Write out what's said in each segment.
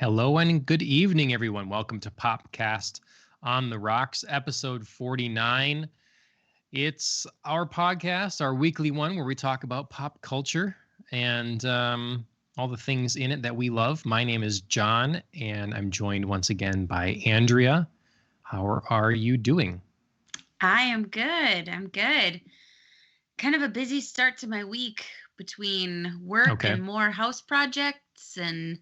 Hello and good evening, everyone. Welcome to Popcast on the Rocks, episode 49. It's our podcast, our weekly one where we talk about pop culture and all the things in it that we love. My name is John, and I'm joined once again by Andrea. How are you doing? I am good. I'm good. Kind of a busy start to my week between work and more house projects and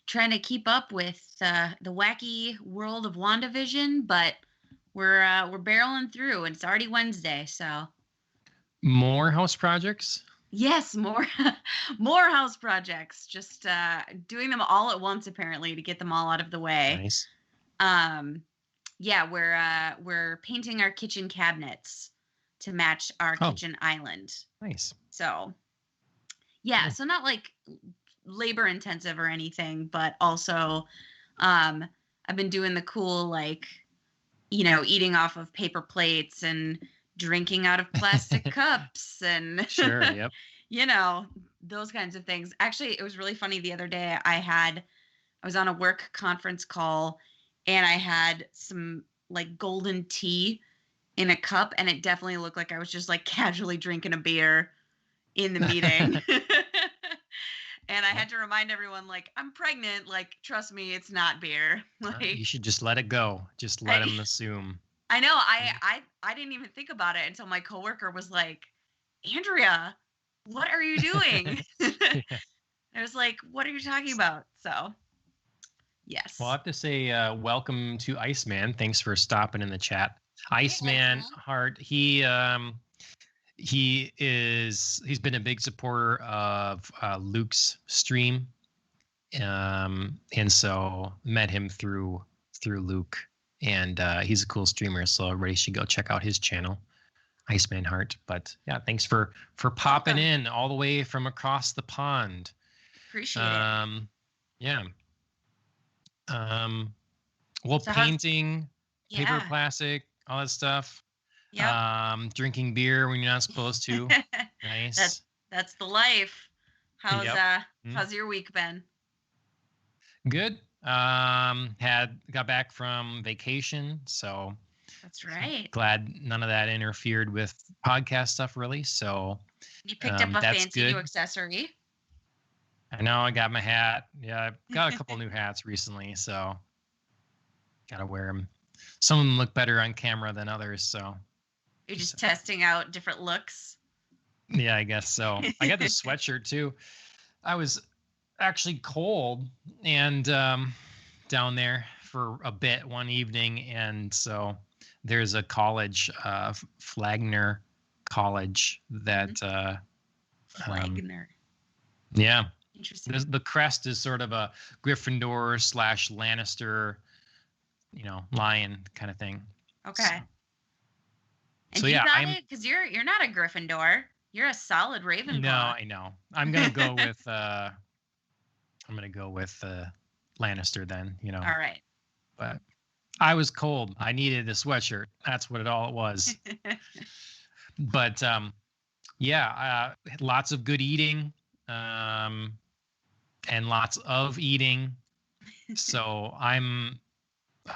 trying to keep up with the wacky world of WandaVision, but we're barreling through, and it's already Wednesday, so More house projects? yes, more more house projects. Just doing them all at once, apparently, to get them all out of the way. Nice. Yeah, we're painting our kitchen cabinets to match our kitchen island. Nice. So, yeah, so not like labor intensive or anything, but also I've been doing the cool, like, eating off of paper plates and drinking out of plastic cups and Sure, yep. Those kinds of things. Actually, it was really funny the other day. I was on a work conference call and I had some like golden tea in a cup, and it definitely looked like I was just like casually drinking a beer in the meeting. And I had to remind everyone, like, I'm pregnant. Like, trust me, it's not beer. Like, you should just let it go. Just let them assume. I know. I didn't even think about it until my coworker was like, Andrea, what are you doing? I was like, what are you talking about? So, yes. Well, I have to say, welcome to Iceman. Thanks for stopping in the chat. Iceman Hart, he's been a big supporter of Luke's stream, and so met him through Luke, and he's a cool streamer, so everybody should go check out his channel, Iceman Hart. But yeah, thanks for popping in all the way from across the pond. Appreciate it. Yeah. Well, so painting, paper plastic, all that stuff. Yeah. Drinking beer when you're not supposed to. Nice. That's the life. How's your week been? Good. Got back from vacation, so that's right. Glad none of that interfered with podcast stuff, really. So you picked up a fancy new accessory. I know. I got my hat. Yeah, I got a couple new hats recently, so gotta wear them. Some of them look better on camera than others, so. You're just testing out different looks. Yeah, I guess so. I got this sweatshirt too. I was actually cold and down there for a bit one evening, and so there's a college, Flagner College, that Flagner. Yeah. Interesting. The crest is sort of a Gryffindor / Lannister, lion kind of thing. Okay. And you got it because you're not a Gryffindor. You're a solid Ravenclaw. No, I know. I'm gonna go with Lannister then. All right. But I was cold. I needed a sweatshirt. That's what it was. But lots of good eating, and lots of eating. So I'm,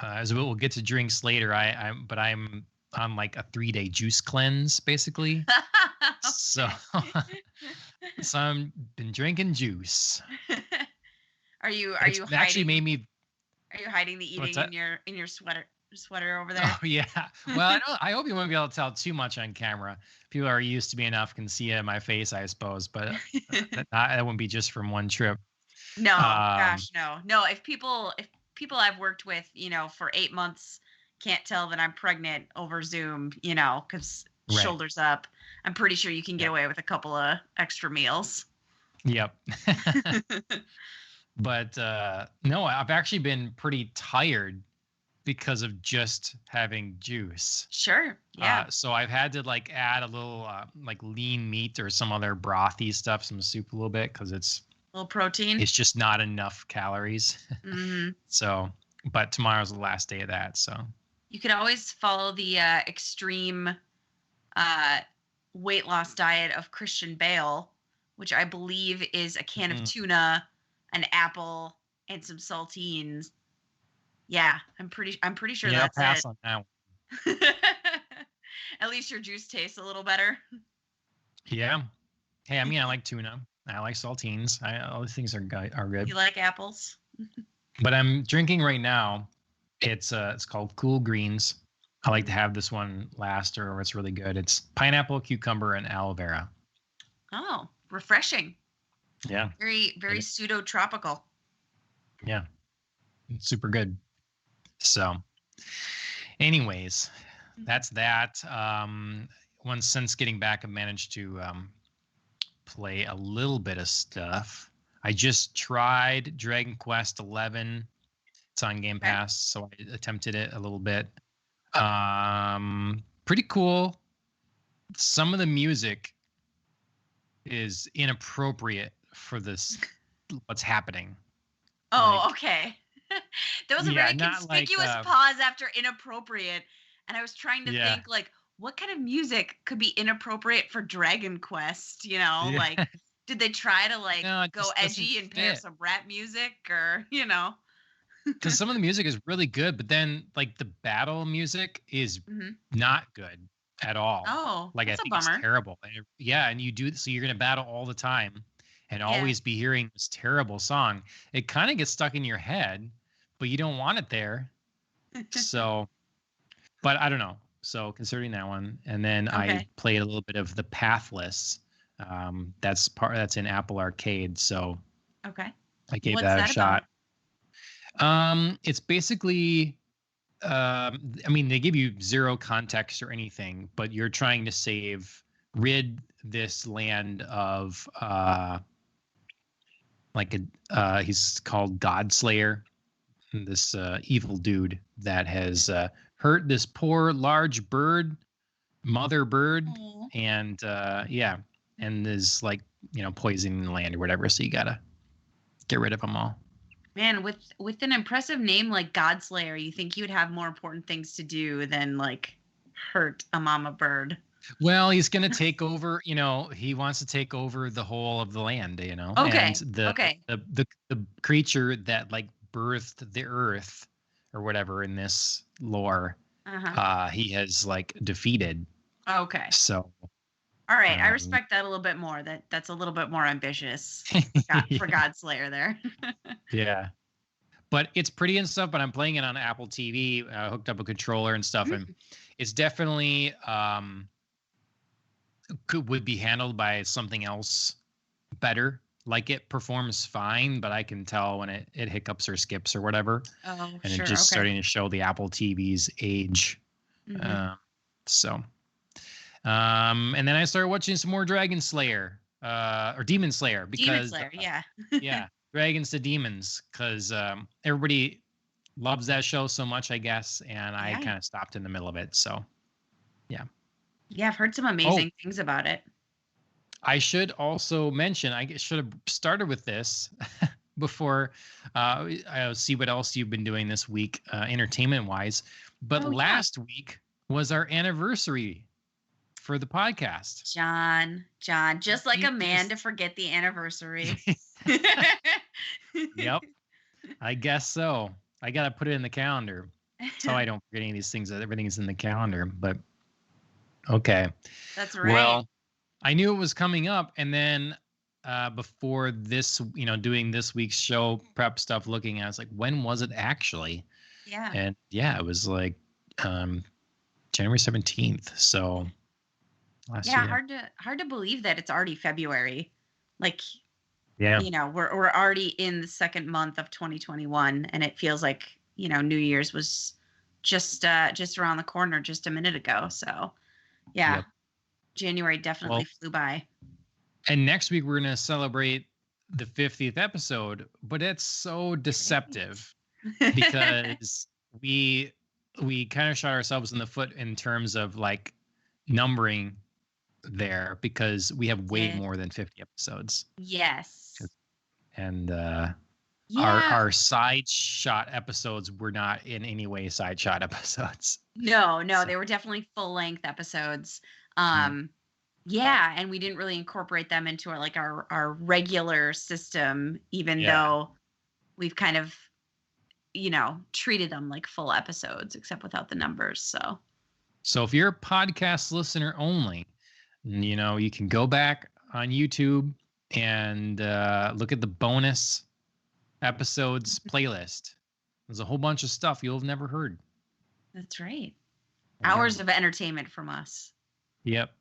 as we'll get to drinks later. I'm on like a 3-day juice cleanse, basically. So I've been drinking juice. Are you hiding? Actually made me. Are you hiding the eating in your sweater over there? Oh yeah. Well, I hope you won't be able to tell too much on camera. People are used to me enough can see it in my face, I suppose, but that wouldn't be just from one trip. No, gosh, no. If people I've worked with, for 8 months can't tell that I'm pregnant over Zoom, because shoulders up, I'm pretty sure you can get away with a couple of extra meals. Yep. But no, I've actually been pretty tired because of just having juice. Sure. Yeah. So I've had to like add a little like lean meat or some other brothy stuff, some soup a little bit, because it's a little protein. It's just not enough calories. Mm-hmm. So, but tomorrow's the last day of that. So you could always follow the extreme weight loss diet of Christian Bale, which I believe is a can of tuna, an apple, and some saltines. Yeah, I'm pretty sure Yeah, I'll that's pass it. on that one. At least your juice tastes a little better. Yeah. Hey, I mean, I like tuna. I like saltines. All these things are good. You like apples? But I'm drinking right now. It's called Cool Greens. I like to have this one last, or it's really good. It's pineapple, cucumber, and aloe vera. Oh, refreshing. Yeah. Very pseudo tropical. Yeah. It's super good. So, anyways, that's that. Once since getting back, I've managed to play a little bit of stuff. I just tried Dragon Quest 11. It's on Game Pass, so I attempted it a little bit. Pretty cool. Some of the music is inappropriate for this what's happening. Oh, okay. There was a very not conspicuous like, pause after inappropriate, and I was trying to Yeah. think like what kind of music could be inappropriate for Dragon Quest, you know? Yeah. Like did they try to like No, it go just doesn't edgy and pair fit. some rap music or, you know? Because some of the music is really good, but then like the battle music is Mhm. not good at all. Oh, Like I that's a think it's bummer. terrible. Yeah, and you do so you're gonna battle all the time and Yeah. always be hearing this terrible song. It kind of gets stuck in your head, but you don't want it there. So, but I don't know. So considering that one, and then I Okay. played a little bit of the Pathless. That's in Apple Arcade, so Okay. I gave What's that a that shot. about? It's basically, I mean, they give you zero context or anything, but you're trying to rid this land of, he's called Godslayer, this evil dude that has hurt this poor large mother bird, Oh. and and is like, poisoning the land or whatever. So you gotta get rid of them all. Man, with an impressive name like Godslayer, you think you'd have more important things to do than like hurt a mama bird. Well, he's going to take over, he wants to take over the whole of the land, Okay. and Okay. the creature that like birthed the earth or whatever in this lore, Uh-huh. he has like defeated. Okay. So, all right, I respect that a little bit more. That's a little bit more ambitious for Godslayer there. Yeah. But it's pretty and stuff, but I'm playing it on Apple TV, hooked up a controller and stuff, and it's definitely would be handled by something else better. Like it performs fine, but I can tell when it hiccups or skips or whatever. Oh, and sure. it's just Okay. starting to show the Apple TV's age. And then I started watching some more Dragon Slayer, or Demon Slayer, because Demon Slayer, yeah. yeah, dragons to demons, because everybody loves that show so much, I guess, and I kind of stopped in the middle of it. So, yeah. Yeah, I've heard some amazing things about it. I should also mention, I should have started with this before I'll see what else you've been doing this week, entertainment-wise. But last week was our anniversary for the podcast. John, just like a man to forget the anniversary. Yep, I guess so. I got to put it in the calendar so I don't forget any of these things. Everything's in the calendar, but okay. That's right. Well, I knew it was coming up, and then before this, doing this week's show prep stuff, looking at, I was like, when was it actually? Yeah. And yeah, it was like January 17th. So last year. hard to believe that it's already February. Like, yeah, we're already in the second month of 2021, and it feels like, New Year's was just around the corner just a minute ago. So yeah. Yep. January definitely flew by. And next week we're going to celebrate the 50th episode, but it's so deceptive because we kind of shot ourselves in the foot in terms of like numbering there, because we have way more than 50 episodes. Yes. And our side shot episodes were not in any way side shot episodes. No, so. They were definitely full length episodes. Yeah, and we didn't really incorporate them into our regular system, even though we've kind of, treated them like full episodes, except without the numbers. So if you're a podcast listener only, you can go back on YouTube and look at the bonus episodes playlist. There's a whole bunch of stuff you'll have never heard. That's right. Yeah. Hours of entertainment from us. Yep.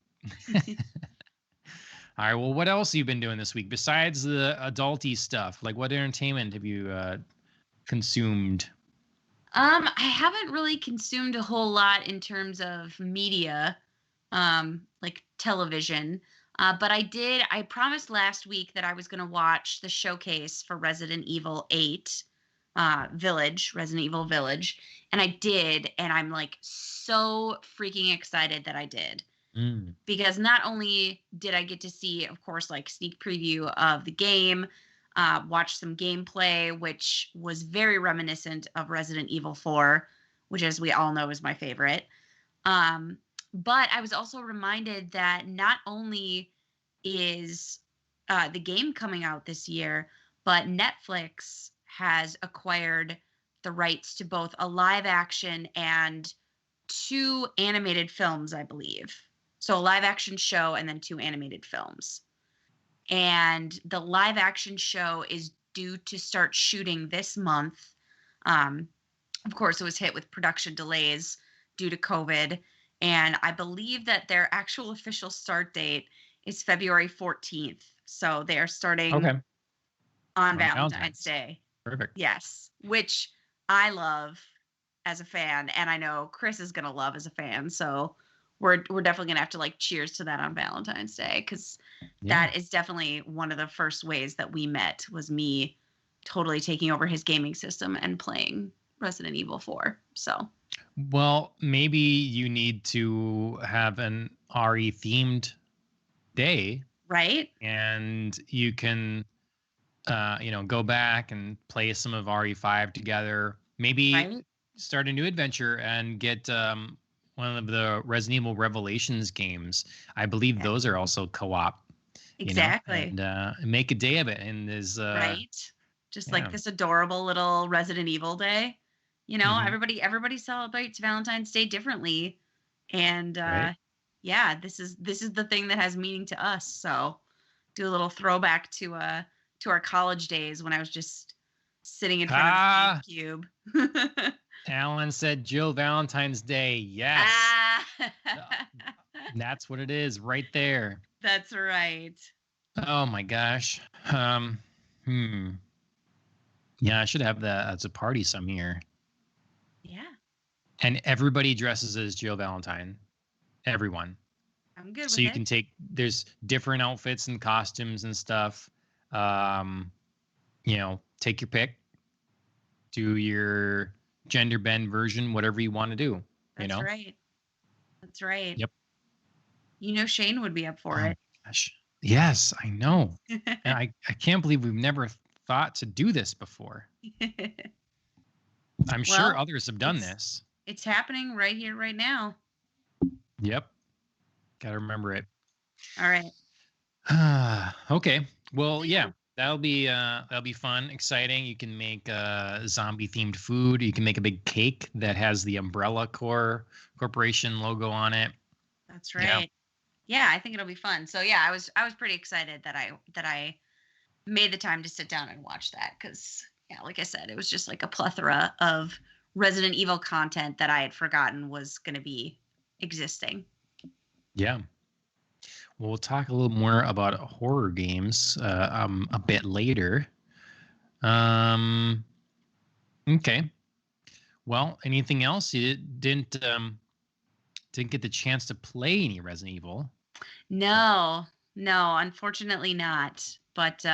All right. Well, what else have you been doing this week besides the adulty stuff? Like, what entertainment have you consumed? I haven't really consumed a whole lot in terms of media, like television. But I promised last week that I was going to watch the showcase for Resident Evil 8 Resident Evil Village. And I did. And I'm like so freaking excited that I did. Because not only did I get to see, of course, like sneak preview of the game, watch some gameplay, which was very reminiscent of Resident Evil 4, which, as we all know, is my favorite. But I was also reminded that not only is the game coming out this year, but Netflix has acquired the rights to both a live action and 2 animated films, I believe. So a live action show and then 2 animated films. And the live action show is due to start shooting this month. Of course, it was hit with production delays due to COVID. And I believe that their actual official start date is February 14th. So they are starting on Valentine's Day. Perfect. Yes, which I love as a fan. And I know Chris is going to love as a fan. So we're definitely going to have to like cheers to that on Valentine's Day, because that is definitely one of the first ways that we met, was me totally taking over his gaming system and playing Resident Evil 4. So, well, maybe you need to have an RE themed day, right? And you can, go back and play some of RE5 together. Maybe start a new adventure and get one of the Resident Evil Revelations games. I believe those are also co-op. Exactly. And make a day of it. And there's just like this adorable little Resident Evil day. Everybody celebrates Valentine's Day differently. And this is the thing that has meaning to us. So do a little throwback to our college days when I was just sitting in front of the GameCube. Alan said Jill Valentine's Day. Yes. That's what it is right there. That's right. Oh my gosh. Yeah, I should have that as a party some year. Yeah. And everybody dresses as Jill Valentine. Everyone. I'm good with it. So you can there's different outfits and costumes and stuff. Take your pick. Do your gender bend version, whatever you want to do. That's right. That's right. Yep. Shane would be up for it. Gosh. Yes, I know. And I can't believe we've never thought to do this before. I'm sure others have done this. It's happening right here, right now. Yep. Gotta remember it. All right. Okay. Well, yeah. That'll be fun, exciting. You can make zombie themed food. You can make a big cake that has the Umbrella Corporation logo on it. That's right. Yeah, I think it'll be fun. So yeah, I was pretty excited that I made the time to sit down and watch that, because like I said, it was just like a plethora of Resident Evil content that I had forgotten was going to be existing. Yeah. Well, we'll talk a little more about horror games a bit later. Okay. Well, anything else? You didn't get the chance to play any Resident Evil? No, unfortunately not. But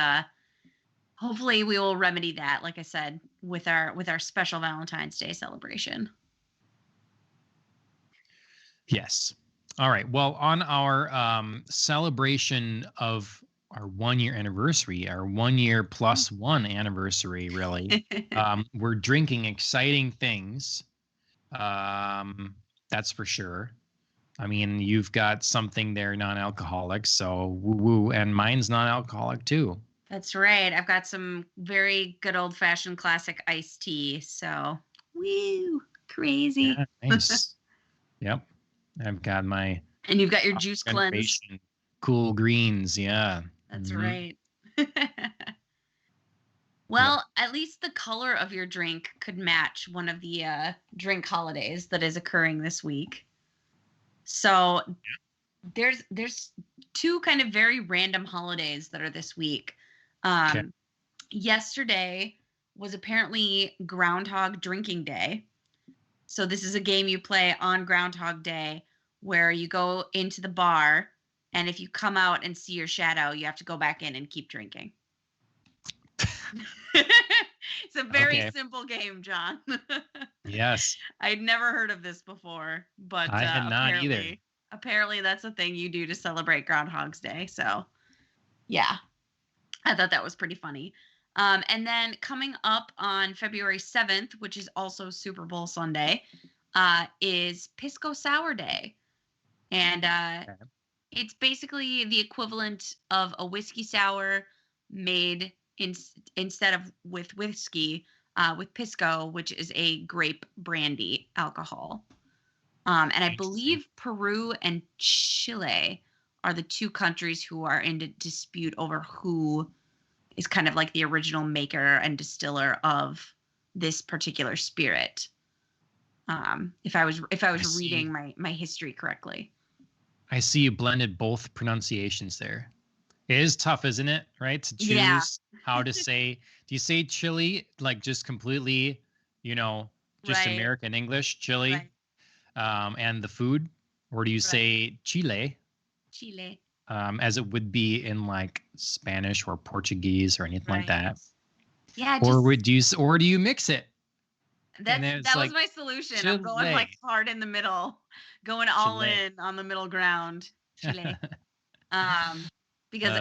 hopefully we will remedy that, like I said, with our special Valentine's Day celebration. Yes. All right. Well, on our celebration of our 1-year anniversary, our 1 year plus one anniversary, really, we're drinking exciting things. That's for sure. I mean, you've got something there, non-alcoholic, so woo-woo, and mine's non-alcoholic too. That's right. I've got some very good old fashioned classic iced tea. So, woo, crazy. Yeah, nice. Yep. I've got my And you've got your juice cleanse. renovation cool greens. Yeah. That's Hmm. right. Yep. Well, at least the color of your drink could match one of the drink holidays that is occurring this week. So there's two kind of very random holidays that are this week. Okay. Yesterday was apparently Groundhog Drinking Day. So this is a game you play on Groundhog Day where you go into the bar, and if you come out and see your shadow, you have to go back in and keep drinking. It's a very simple game, John. Yes. I'd never heard of this before, but I had not either. apparently that's a thing you do to celebrate Groundhog's Day. So, yeah, I thought that was pretty funny. And then coming up on February 7th, which is also Super Bowl Sunday, is Pisco Sour Day. And it's basically the equivalent of a whiskey sour made instead of with whiskey, with Pisco, which is a grape brandy alcohol. And I believe Peru and Chile are the two countries who are in dispute over who is kind of like the original maker and distiller of this particular spirit. If I was reading my history correctly. I see you blended both pronunciations there. It is tough, isn't it? Right? To choose how to say. Do you say chili like just completely, just Right. American English, chili, Right. and the food? Or do you say Chile, Chile. as it would be in like Spanish or Portuguese or anything like that? Yeah. Or do you mix it? That was my solution. Chile. I'm going like hard in the middle, going all in on the middle ground. Chile. Because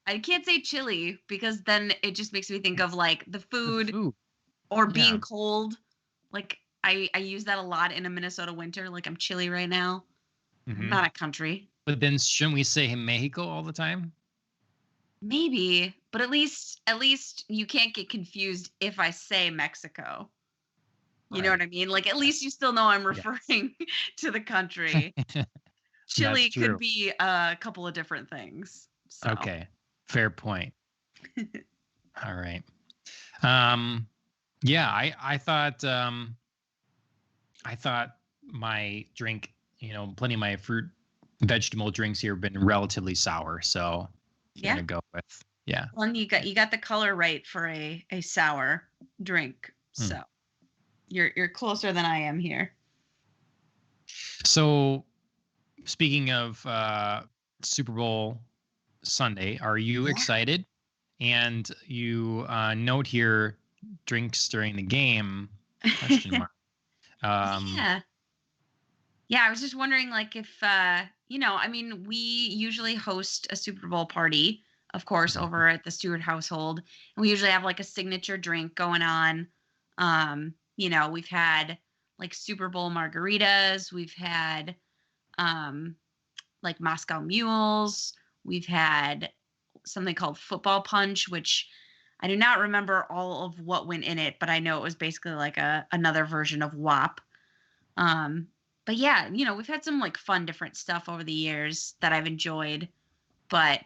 I can't say chili because then it just makes me think of like the food. Or being cold. Like I use that a lot in a Minnesota winter. Like I'm chilly right now. Mm-hmm. I'm not a country. But then shouldn't we say Mexico all the time? Maybe, but at least you can't get confused if I say Mexico. You know what I mean? Like at least you still know I'm referring to the country. Chili could be a couple of different things. So. Okay. Fair point. All right. Yeah, I thought my drink, plenty of my fruit vegetable drinks here have been relatively sour, so I'm gonna go with Well, you got the color right for a sour drink, so you're closer than I am here. So, speaking of Super Bowl Sunday, are you excited? And you note here drinks during the game? Question mark. Yeah, I was just wondering, like, if I mean, we usually host a Super Bowl party, of course, over at the Stewart household, and we usually have like a signature drink going on. We've had like Super Bowl margaritas, we've had like Moscow Mules, we've had something called football punch, which I do not remember all of what went in it, but I know it was basically like another version of WAP. But yeah, we've had some like fun different stuff over the years that I've enjoyed, but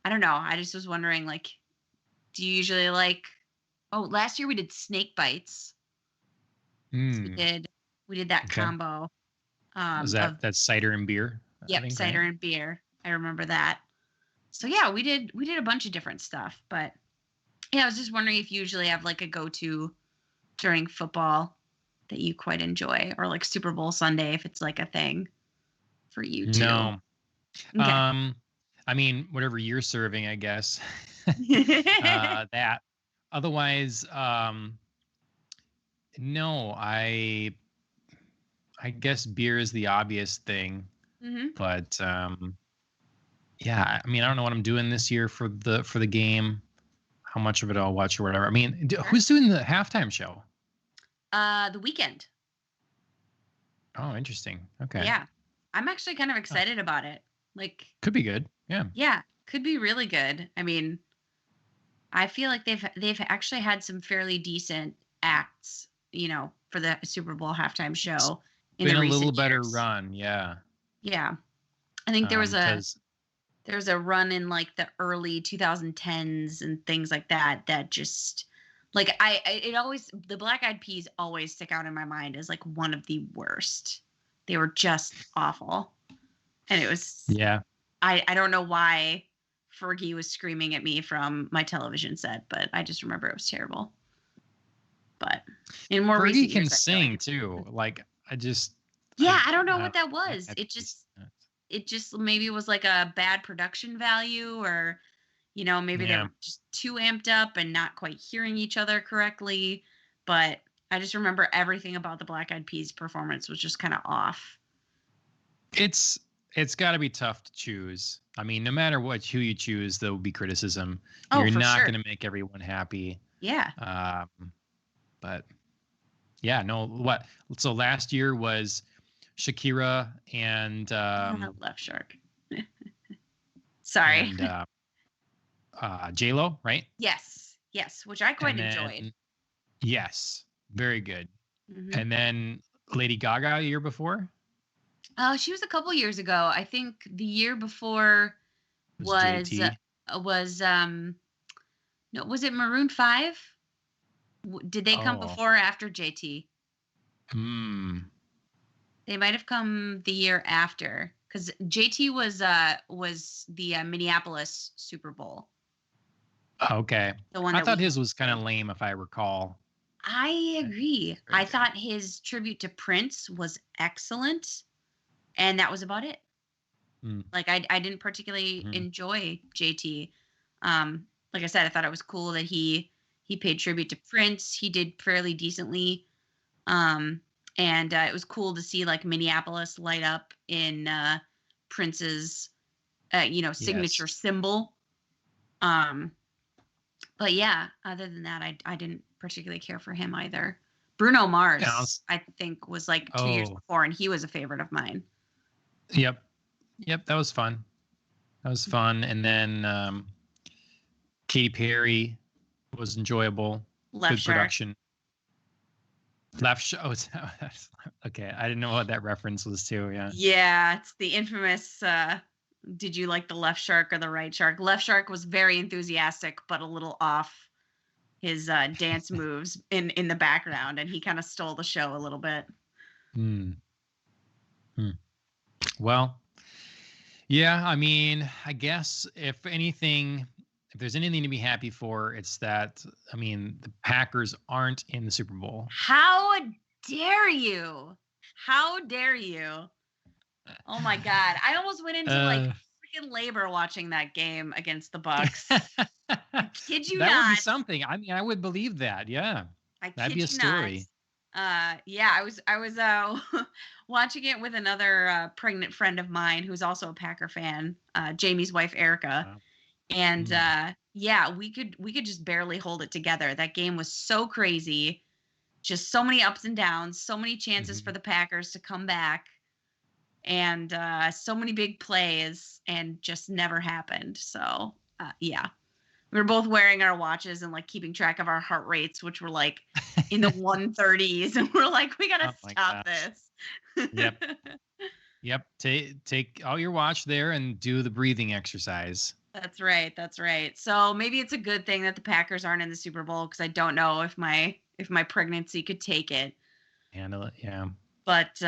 I don't know. I just was wondering, like, do you usually like, last year we did snake bites. So we did that combo. Was that's cider and beer? Yep, cider and beer. I remember that. So yeah, we did a bunch of different stuff, but yeah, I was just wondering if you usually have like a go-to during football that you quite enjoy, or like Super Bowl Sunday if it's like a thing for you too. No. Okay. I mean, whatever you're serving, I guess. That. Otherwise, no, I guess beer is the obvious thing. Mm-hmm. But yeah, I mean, I don't know what I'm doing this year for the game. How much of it I'll watch or whatever. I mean, who's doing the halftime show? The Weeknd. Oh, interesting. Okay. Yeah, I'm actually kind of excited about it. Like, could be good. Yeah. Yeah, could be really good. I mean, I feel like they've actually had some fairly decent acts, for the Super Bowl halftime It's show in been the a little recent better years. run, yeah. Yeah. I think Because there was a run in like the early 2010s and things like that just like it always, the Black Eyed Peas always stick out in my mind as like one of the worst. They were just awful. And it was, yeah, I don't know why Fergie was screaming at me from my television set, but I just remember it was terrible. But in more Fergie recent can years, I feel like sing it's, too. Like yeah, I don't know I what that that was. had to be It just maybe was like a bad production value, or maybe they yeah. were just too amped up and not quite hearing each other correctly. But I just remember everything about the Black Eyed Peas performance was just kind of off. It's got to be tough to choose. I mean, no matter who you choose, there will be criticism. Oh, You're for not sure. going to make everyone happy. Yeah. But yeah, no. What? So last year was Shakira and Left Shark. Sorry. and J Lo, right? Yes. Yes. Which I quite And enjoyed. then yes, very good. Hmm. And then Lady Gaga a year before Oh, she was a couple years ago. I think the year before was was JT. was no, was it Maroon 5? Did they come Oh, before or after JT? hmm. They might have come the year after, because JT was the Minneapolis Super Bowl, Okay. the one I that thought we his was kind of hosted. lame, if I recall. I agree. Very I good. thought his tribute to Prince was excellent, and that was about it. Mm, Like I didn't particularly mhm. enjoy JT. Like I said, I thought it was cool that he paid tribute to Prince. He did fairly decently. Um, and it was cool to see like Minneapolis light up in Prince's Yes. signature symbol. Um, but yeah, other than that, I didn't particularly care for him either. Bruno Yeah, Mars, I think, was like 2 years oh, before, and he was a favorite of mine. yep. Yep. That was fun. That was fun. And then Katy Perry was enjoyable. Left Good Shark. production. Left show. Oh, okay. I didn't know what that reference was to. Yeah. Yeah, it's the infamous did you like the left shark or the right shark? Left Shark was very enthusiastic, but a little off his dance moves in the background, and he kind of stole the show a little bit. Hmm. Hmm. Well, yeah. I mean, I guess if anything, if there's anything to be happy for, it's that, I mean, the Packers aren't in the Super Bowl. How dare you? How dare you? Oh my god. I almost went into like Uh, freaking labor watching that game against the Bucks. I kid you that would be not. something. I mean, I would believe that. Yeah. I That'd be kid a you not. story. Yeah, I was watching it with another pregnant friend of mine who's also a Packer fan, Jamie's wife Erica. Wow. And Mm. yeah, we could just barely hold it together. That game was so crazy. Just so many ups and downs, so many chances for Mhm. the Packers to come back, and so many big plays, and just never happened. So yeah, we were both wearing our watches and like keeping track of our heart rates, which were like in the 130s, and we're like, we gotta Oh my stop gosh. this. Yep. Yep. Take out your watch there and do the breathing exercise. That's right. That's right. So maybe it's a good thing that the Packers aren't in the Super Bowl, because I don't know if my pregnancy could take it. Handle it. Yeah. But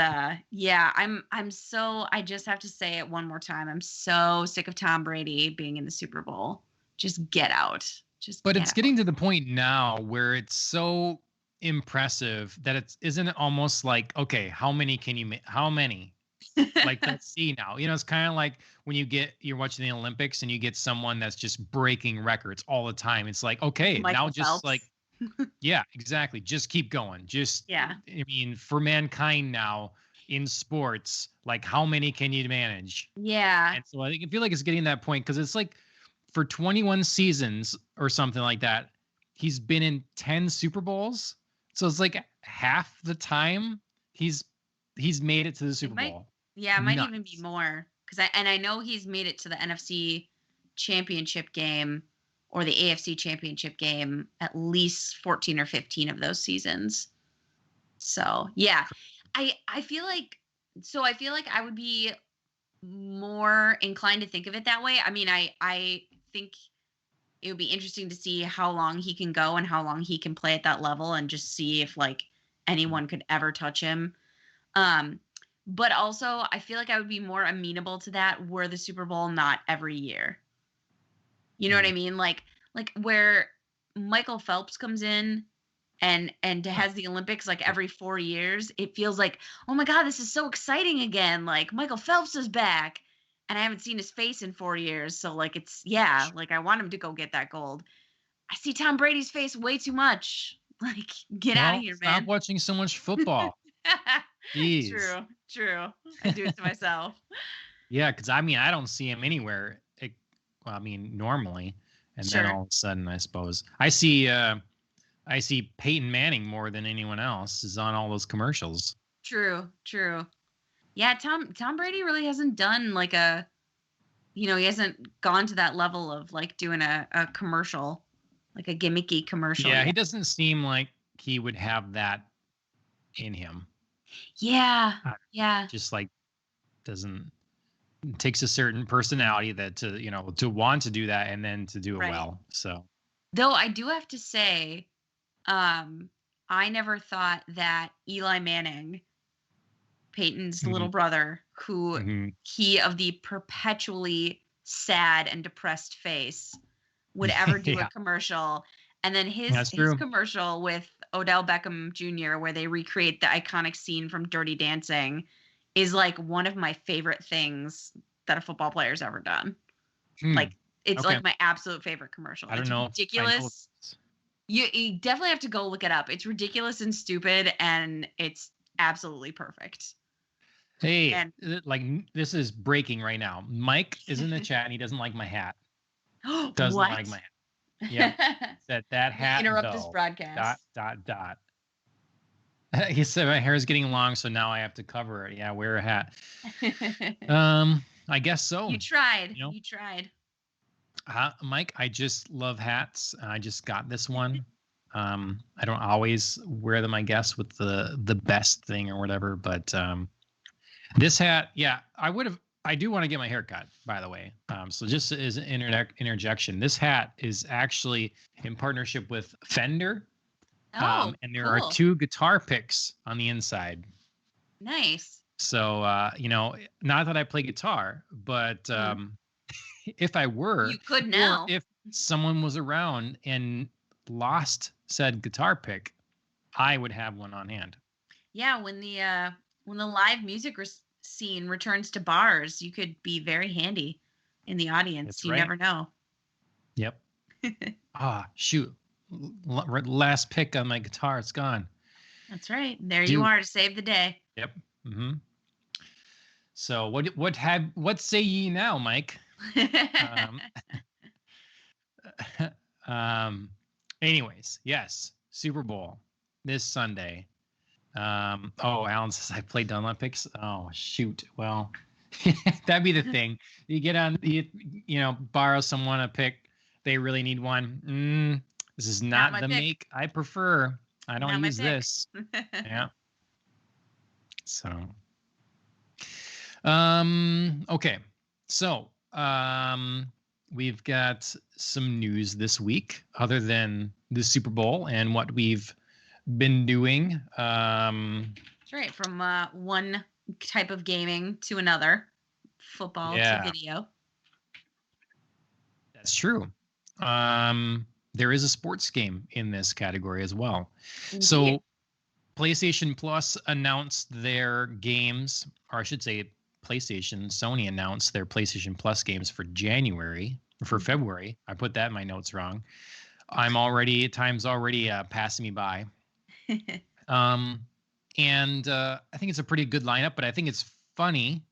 yeah, I just have to say it one more time. I'm so sick of Tom Brady being in the Super Bowl. Just get out. Just But get it's out. getting to the point now where it's so impressive that isn't it almost like, okay, how many can you make? How many? Like, let's see now. It's kind of like when you're watching the Olympics and you get someone that's just breaking records all the time. It's like, okay, now Michael just like, Phelps. yeah, exactly. Just keep going. Yeah. I mean, for mankind now in sports, like, how many can you manage? Yeah. And so I feel like it's getting that point because it's like for 21 seasons or something like that, he's been in 10 Super Bowls. So it's like half the time he's made it to the It Super might Bowl. yeah, it might even be Nuts. more, cuz I know he's made it to the NFC championship game or the AFC Championship game at least 14 or 15 of those seasons. So, yeah. I feel like I would be more inclined to think of it that way. I mean, I think it would be interesting to see how long he can go and how long he can play at that level, and just see if like anyone could ever touch him. But also I feel like I would be more amenable to that were the Super Bowl not every year. You know what I mean? Like where Michael Phelps comes in and has the Olympics like every 4 years, it feels like, oh my God, this is so exciting again. Like Michael Phelps is back, and I haven't seen his face in 4 years. So like like I want him to go get that gold. I see Tom Brady's face way too much. Like, get out of here, stop man. watching so much football. Jeez. True. I do it to myself. Yeah, because I mean, I don't see him anywhere. Normally, and then all of a sudden, I suppose I see Peyton Manning more than anyone else is on all those commercials. True. Yeah, Tom Brady really hasn't done like he hasn't gone to that level of like doing a commercial, like a gimmicky commercial. Yeah, he doesn't seem like he would have that in him. Yeah. Just like doesn't. It takes a certain personality that to want to do that and then to do it well. So, though I do have to say, I never thought that Eli Manning, Peyton's little brother, who he of the perpetually sad and depressed face, would ever do a commercial. And then his commercial with Odell Beckham Jr., where they recreate the iconic scene from Dirty Dancing, is like one of my favorite things that a football player's ever done. Like, it's like my absolute favorite commercial. I don't know. Ridiculous. You definitely have to go look it up. It's ridiculous and stupid, and it's absolutely perfect. Hey, like this is breaking right now. Mike is in the chat and he doesn't like my hat. Doesn't like my hat. Yeah. that hat. Interrupt this broadcast. ... He said my hair is getting long, so now I have to cover it. Yeah, wear a hat. I guess so. You tried. You tried. Mike, I just love hats. I just got this one. I don't always wear them, I guess, with the best thing or whatever. But this hat, yeah, I do want to get my hair cut, by the way. So just as an interjection, this hat is actually in partnership with Fender. And there are 2 guitar picks on the inside. Nice. So, not that I play guitar, but if I were, you could now. Or if someone was around and lost said guitar pick, I would have one on hand. Yeah, when the live music scene returns to bars, you could be very handy in the audience. That's you never know. Yep. Shoot. Last pick on my guitar, it's gone. That's right. There you are to save the day. Yep. So what say ye now, Mike? Anyways, yes, Super Bowl this Sunday. Alan says I played Dunlop picks. Oh shoot. Well, that'd be the thing. You get on, borrow someone a pick. They really need one. This is not the make I prefer. I don't use this. Yeah. So, okay. So, we've got some news this week other than the Super Bowl and what we've been doing. That's right. From one type of gaming to another, football to video. That's true. There is a sports game in this category as well. Indeed. So PlayStation Plus announced their games, or I should say Sony announced their PlayStation Plus games for February. I put that in my notes wrong. Time's already passing me by. And I think it's a pretty good lineup, but I think it's funny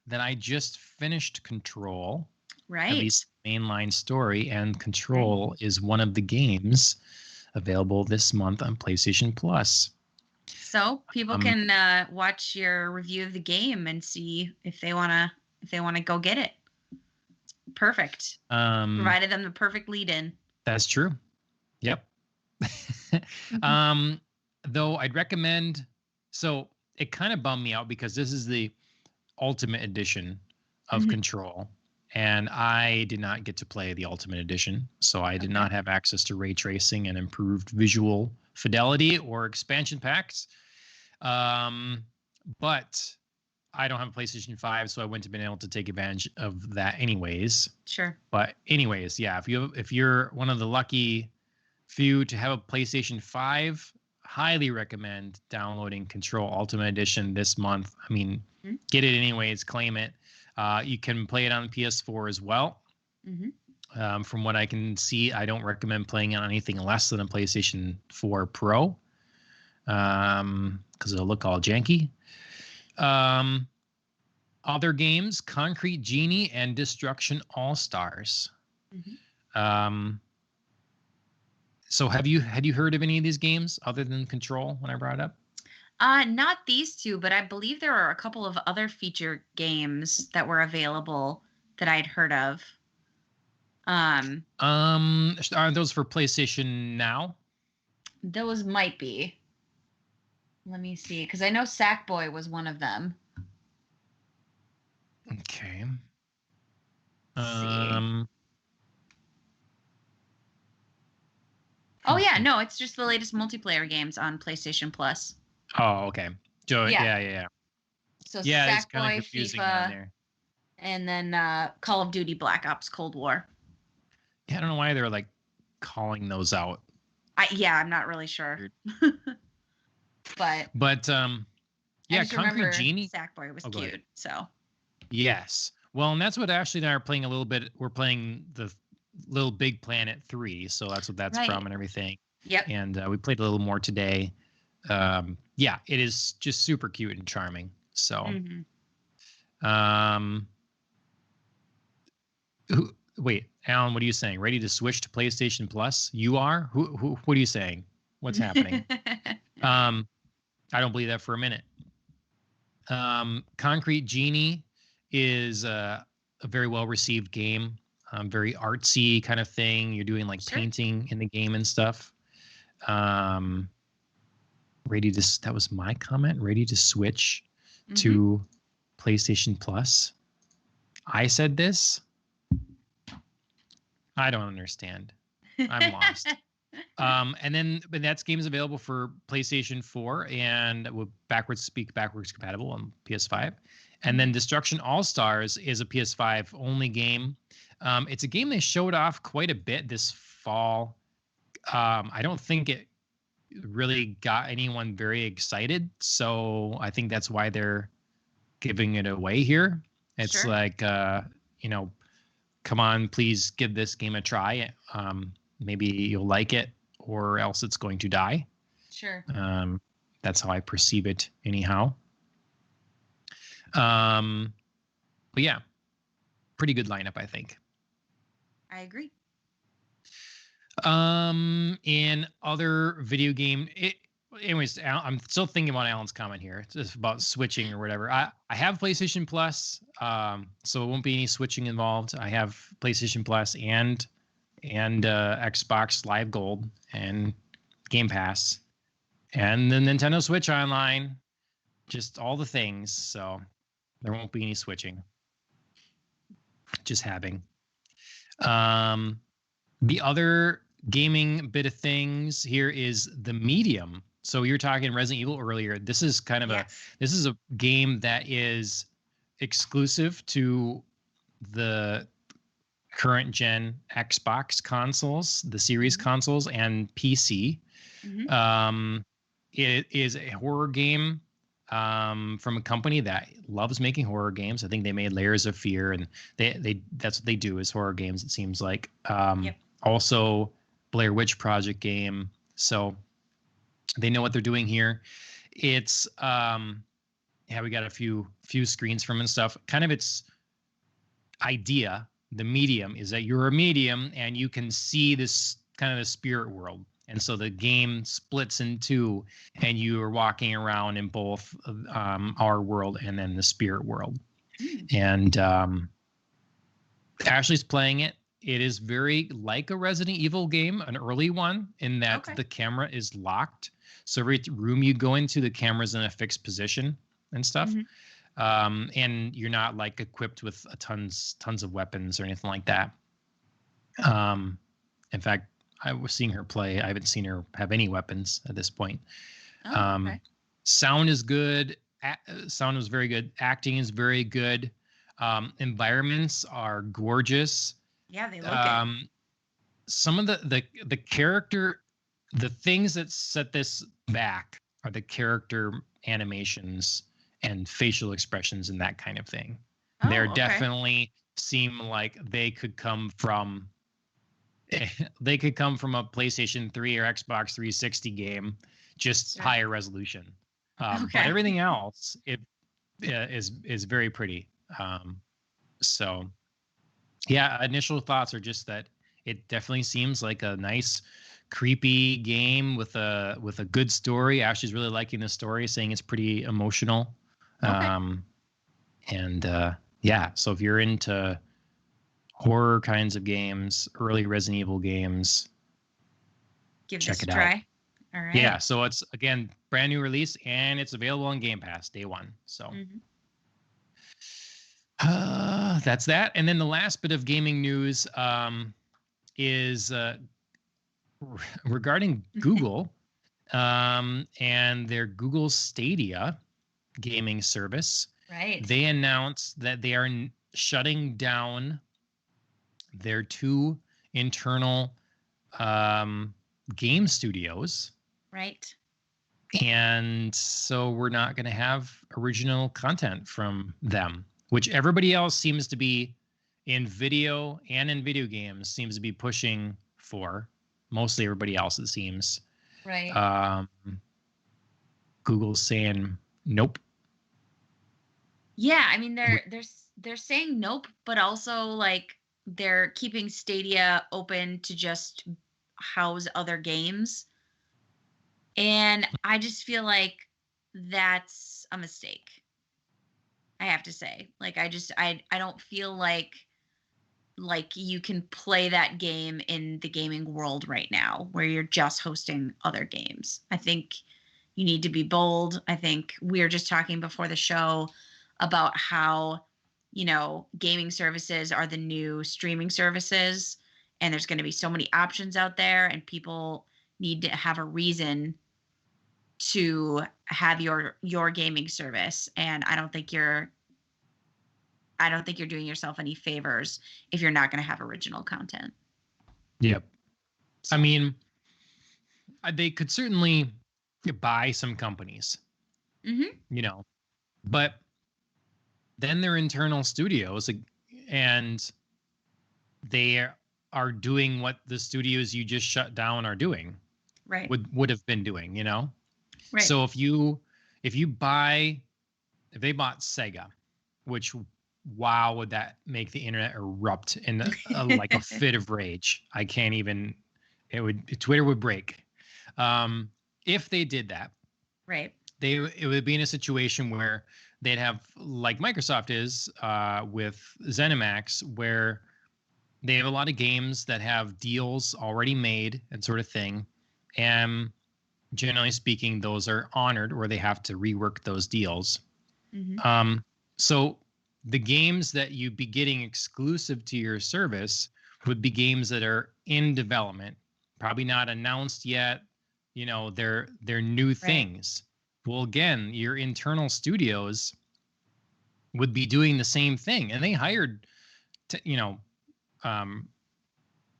that I just finished Control. Right. At least mainline story, and Control is one of the games available this month on PlayStation Plus. So people can watch your review of the game and see if they wanna go get it. It's perfect. Provided them the perfect lead in. That's true. Yep. Though I'd recommend, so it kind of bummed me out because this is the Ultimate Edition of Control, and I did not get to play the Ultimate Edition, so I did not have access to ray tracing and improved visual fidelity or expansion packs. But I don't have a PlayStation 5, so I wouldn't have been able to take advantage of that anyways. Sure. But anyways, yeah, if you're one of the lucky few to have a PlayStation 5, highly recommend downloading Control Ultimate Edition this month. I mean, get it anyways, claim it. You can play it on PS4 as well. From what I can see, I don't recommend playing it on anything less than a PlayStation 4 Pro, because it'll look all janky. Other games, Concrete Genie and Destruction All-Stars. So had you heard of any of these games other than Control when I brought it up? Not these two, but I believe there are a couple of other feature games that were available that I'd heard of. Are those for PlayStation Now? Those might be. Let me see, because I know Sackboy was one of them. Okay. Oh yeah, no, it's just the latest multiplayer games on PlayStation Plus. Oh, okay. Yeah. So yeah, it's kind Sackboy, of confusing FIFA, on there. and then Call of Duty Black Ops Cold War. Yeah, I don't know why they're like calling those out. I'm not really sure. but yeah, Concrete Genie. Sackboy was cute. So yes. Well, and that's what Ashley and I are playing a little bit. We're playing the Little Big Planet 3, so that's what that's from and everything. Yep. And we played a little more today. Yeah, it is just super cute and charming. So, wait, Alan, what are you saying? Ready to switch to PlayStation Plus? You are? Who? What are you saying? What's happening? I don't believe that for a minute. Concrete Genie is a very well received game. Very artsy kind of thing. You're doing like painting in the game and stuff. That was my comment. Ready to switch to PlayStation Plus. I said this. I don't understand. I'm lost. But that game is available for PlayStation 4 and with backwards compatible on PS5. And then Destruction All-Stars is a PS5 only game. It's a game they showed off quite a bit this fall. I don't think it really got anyone very excited. So I think that's why they're giving it away here. It's like, come on, please give this game a try. Maybe you'll like it or else it's going to die. Sure. That's how I perceive it anyhow. But yeah, pretty good lineup, I think. I agree. In other video game, anyways, I'm still thinking about Alan's comment here. It's just about switching or whatever. I have PlayStation Plus, so it won't be any switching involved. I have PlayStation Plus and Xbox Live Gold and Game Pass and the Nintendo Switch Online, just all the things. So there won't be any switching. Just having. The other gaming bit of things here is the Medium. So you were talking Resident Evil earlier. This is kind of this is a game that is exclusive to the current gen Xbox consoles, the series consoles, and PC. It is a horror game from a company that loves making horror games. I think they made Layers of Fear, and they that's what they do is horror games, it seems like. Also Blair Witch Project game. So they know what they're doing here. It's we got a few screens from and stuff. Kind of its idea, the medium, is that you're a medium and you can see this kind of the spirit world. And so the game splits in two, and you are walking around in both our world and then the spirit world. And Ashley's playing it. it is very like a Resident Evil game, an early one, in that Okay. the camera is locked. So every room you go into, the camera's in a fixed position and stuff. Hmm. And you're not like equipped with tons of weapons or anything like that. Um, in fact, I was seeing her play. I haven't seen her have any weapons at this point. Oh, Um, okay. sound is good. Sound was very good. Acting is very good. Environments are gorgeous. Yeah, they look it. Some of the character, the things that set this back are the character animations and facial expressions and that kind of thing. They're Oh, okay. definitely seem like they could come from they could come from a PlayStation 3 or Xbox 360 game, just Sure. higher resolution. But Okay. everything else, it is very pretty. So yeah, initial thoughts are just that it definitely seems like a nice, creepy game with a good story. Ashley's really liking the story, saying it's pretty emotional. Okay. And yeah, so if you're into horror kinds of games, early Resident Evil games, Give check this a it out. try. All right. Yeah, so it's again brand new release and it's available on Game Pass day one. So Mhm. that's that. And then the last bit of gaming news is regarding Google and their Google Stadia gaming service. Right. They announced that they are shutting down their 2 internal game studios. Right. And so we're not going to have original content from them, which everybody else seems to be in video and in video games seems to be pushing for. Mostly everybody else, it seems. Right. Google's saying nope. Yeah, I mean they're saying nope, but also like they're keeping Stadia open to just house other games. And I just feel like that's a mistake. I have to say. Like I don't feel like you can play that game in the gaming world right now where you're just hosting other games. I think you need to be bold. I think we were just talking before the show about how, gaming services are the new streaming services and there's going to be so many options out there and people need to have a reason to have your gaming service, and I don't think you're doing yourself any favors if you're not going to have original content. Yep. So. I mean, they could certainly buy some companies, but then they're internal studios and they are doing what the studios you just shut down are doing. Right. Would have been doing, Right. So if they bought Sega, which wow, would that make the internet erupt in like a fit of rage? I can't even. Twitter would break. If they did that, right? It would be in a situation where they'd have, like Microsoft is with ZeniMax, where they have a lot of games that have deals already made and sort of thing, and generally speaking, those are honored or they have to rework those deals. Mm-hmm. So the games that you'd be getting exclusive to your service would be games that are in development, probably not announced yet. They're new things. Well, again, your internal studios would be doing the same thing, and they hired,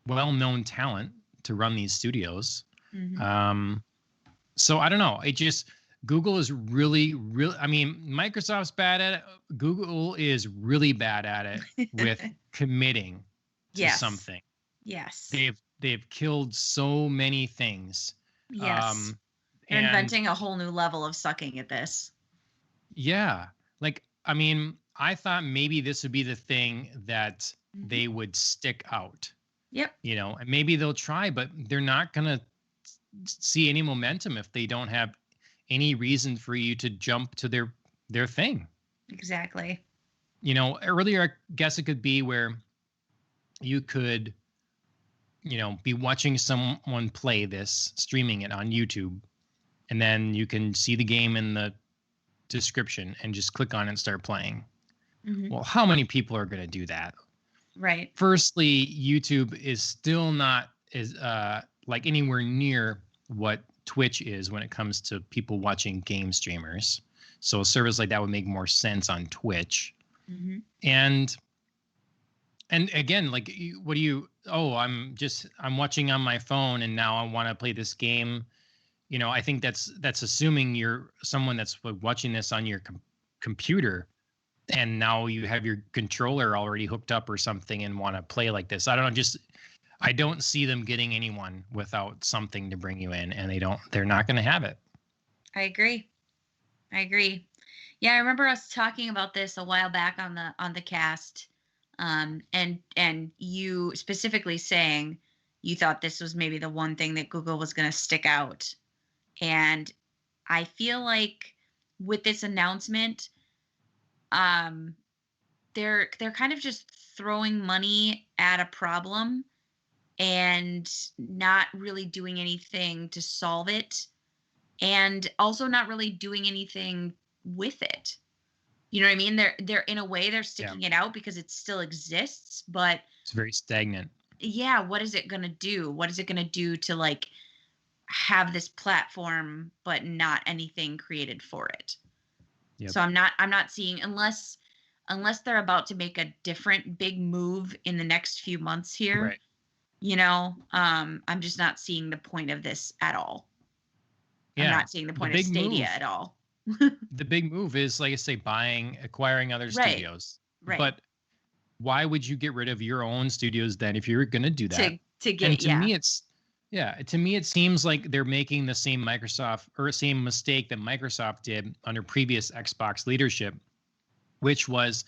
well-known talent to run these studios. Mm-hmm. So I don't know. Google is really, I mean, Microsoft's bad at it. Google is really bad at it with committing to something. Yes. They've killed so many things. Yes. They're inventing a whole new level of sucking at this. Yeah. Like, I mean, I thought maybe this would be the thing that they would stick out. Yep. And maybe they'll try, but they're not going to see any momentum if they don't have any reason for you to jump to their thing. Exactly. Earlier, I guess it could be where you could, be watching someone play this, streaming it on YouTube, and then you can see the game in the description and just click on it and start playing. Well, how many people are going to do that? Right. Firstly, YouTube is still not as like anywhere near what Twitch is when it comes to people watching game streamers. So a service like that would make more sense on Twitch. And again, like, what do you? Oh, I'm watching on my phone, and now I want to play this game. I think that's assuming you're someone that's watching this on your computer, and now you have your controller already hooked up or something and want to play like this. I don't know. I don't see them getting anyone without something to bring you in, and they're not going to have it. I agree. Yeah, I remember us talking about this a while back on the cast, and you specifically saying you thought this was maybe the one thing that Google was going to stick out. And I feel like with this announcement, they're kind of just throwing money at a problem and not really doing anything to solve it, and also not really doing anything with it. You know what I mean? They're in a way they're sticking it out because it still exists, but it's very stagnant. Yeah, what is it going to do? What is it going to do to like have this platform but not anything created for it? So I'm not seeing, unless they're about to make a different big move in the next few months here. Right. I'm just not seeing the point of this at all. Yeah, I'm not seeing the point of Stadia at all. The big move is, like I say, acquiring other studios. Right. But why would you get rid of your own studios then if you're going to do that? To me, it seems like they're making the same mistake that Microsoft did under previous Xbox leadership, which was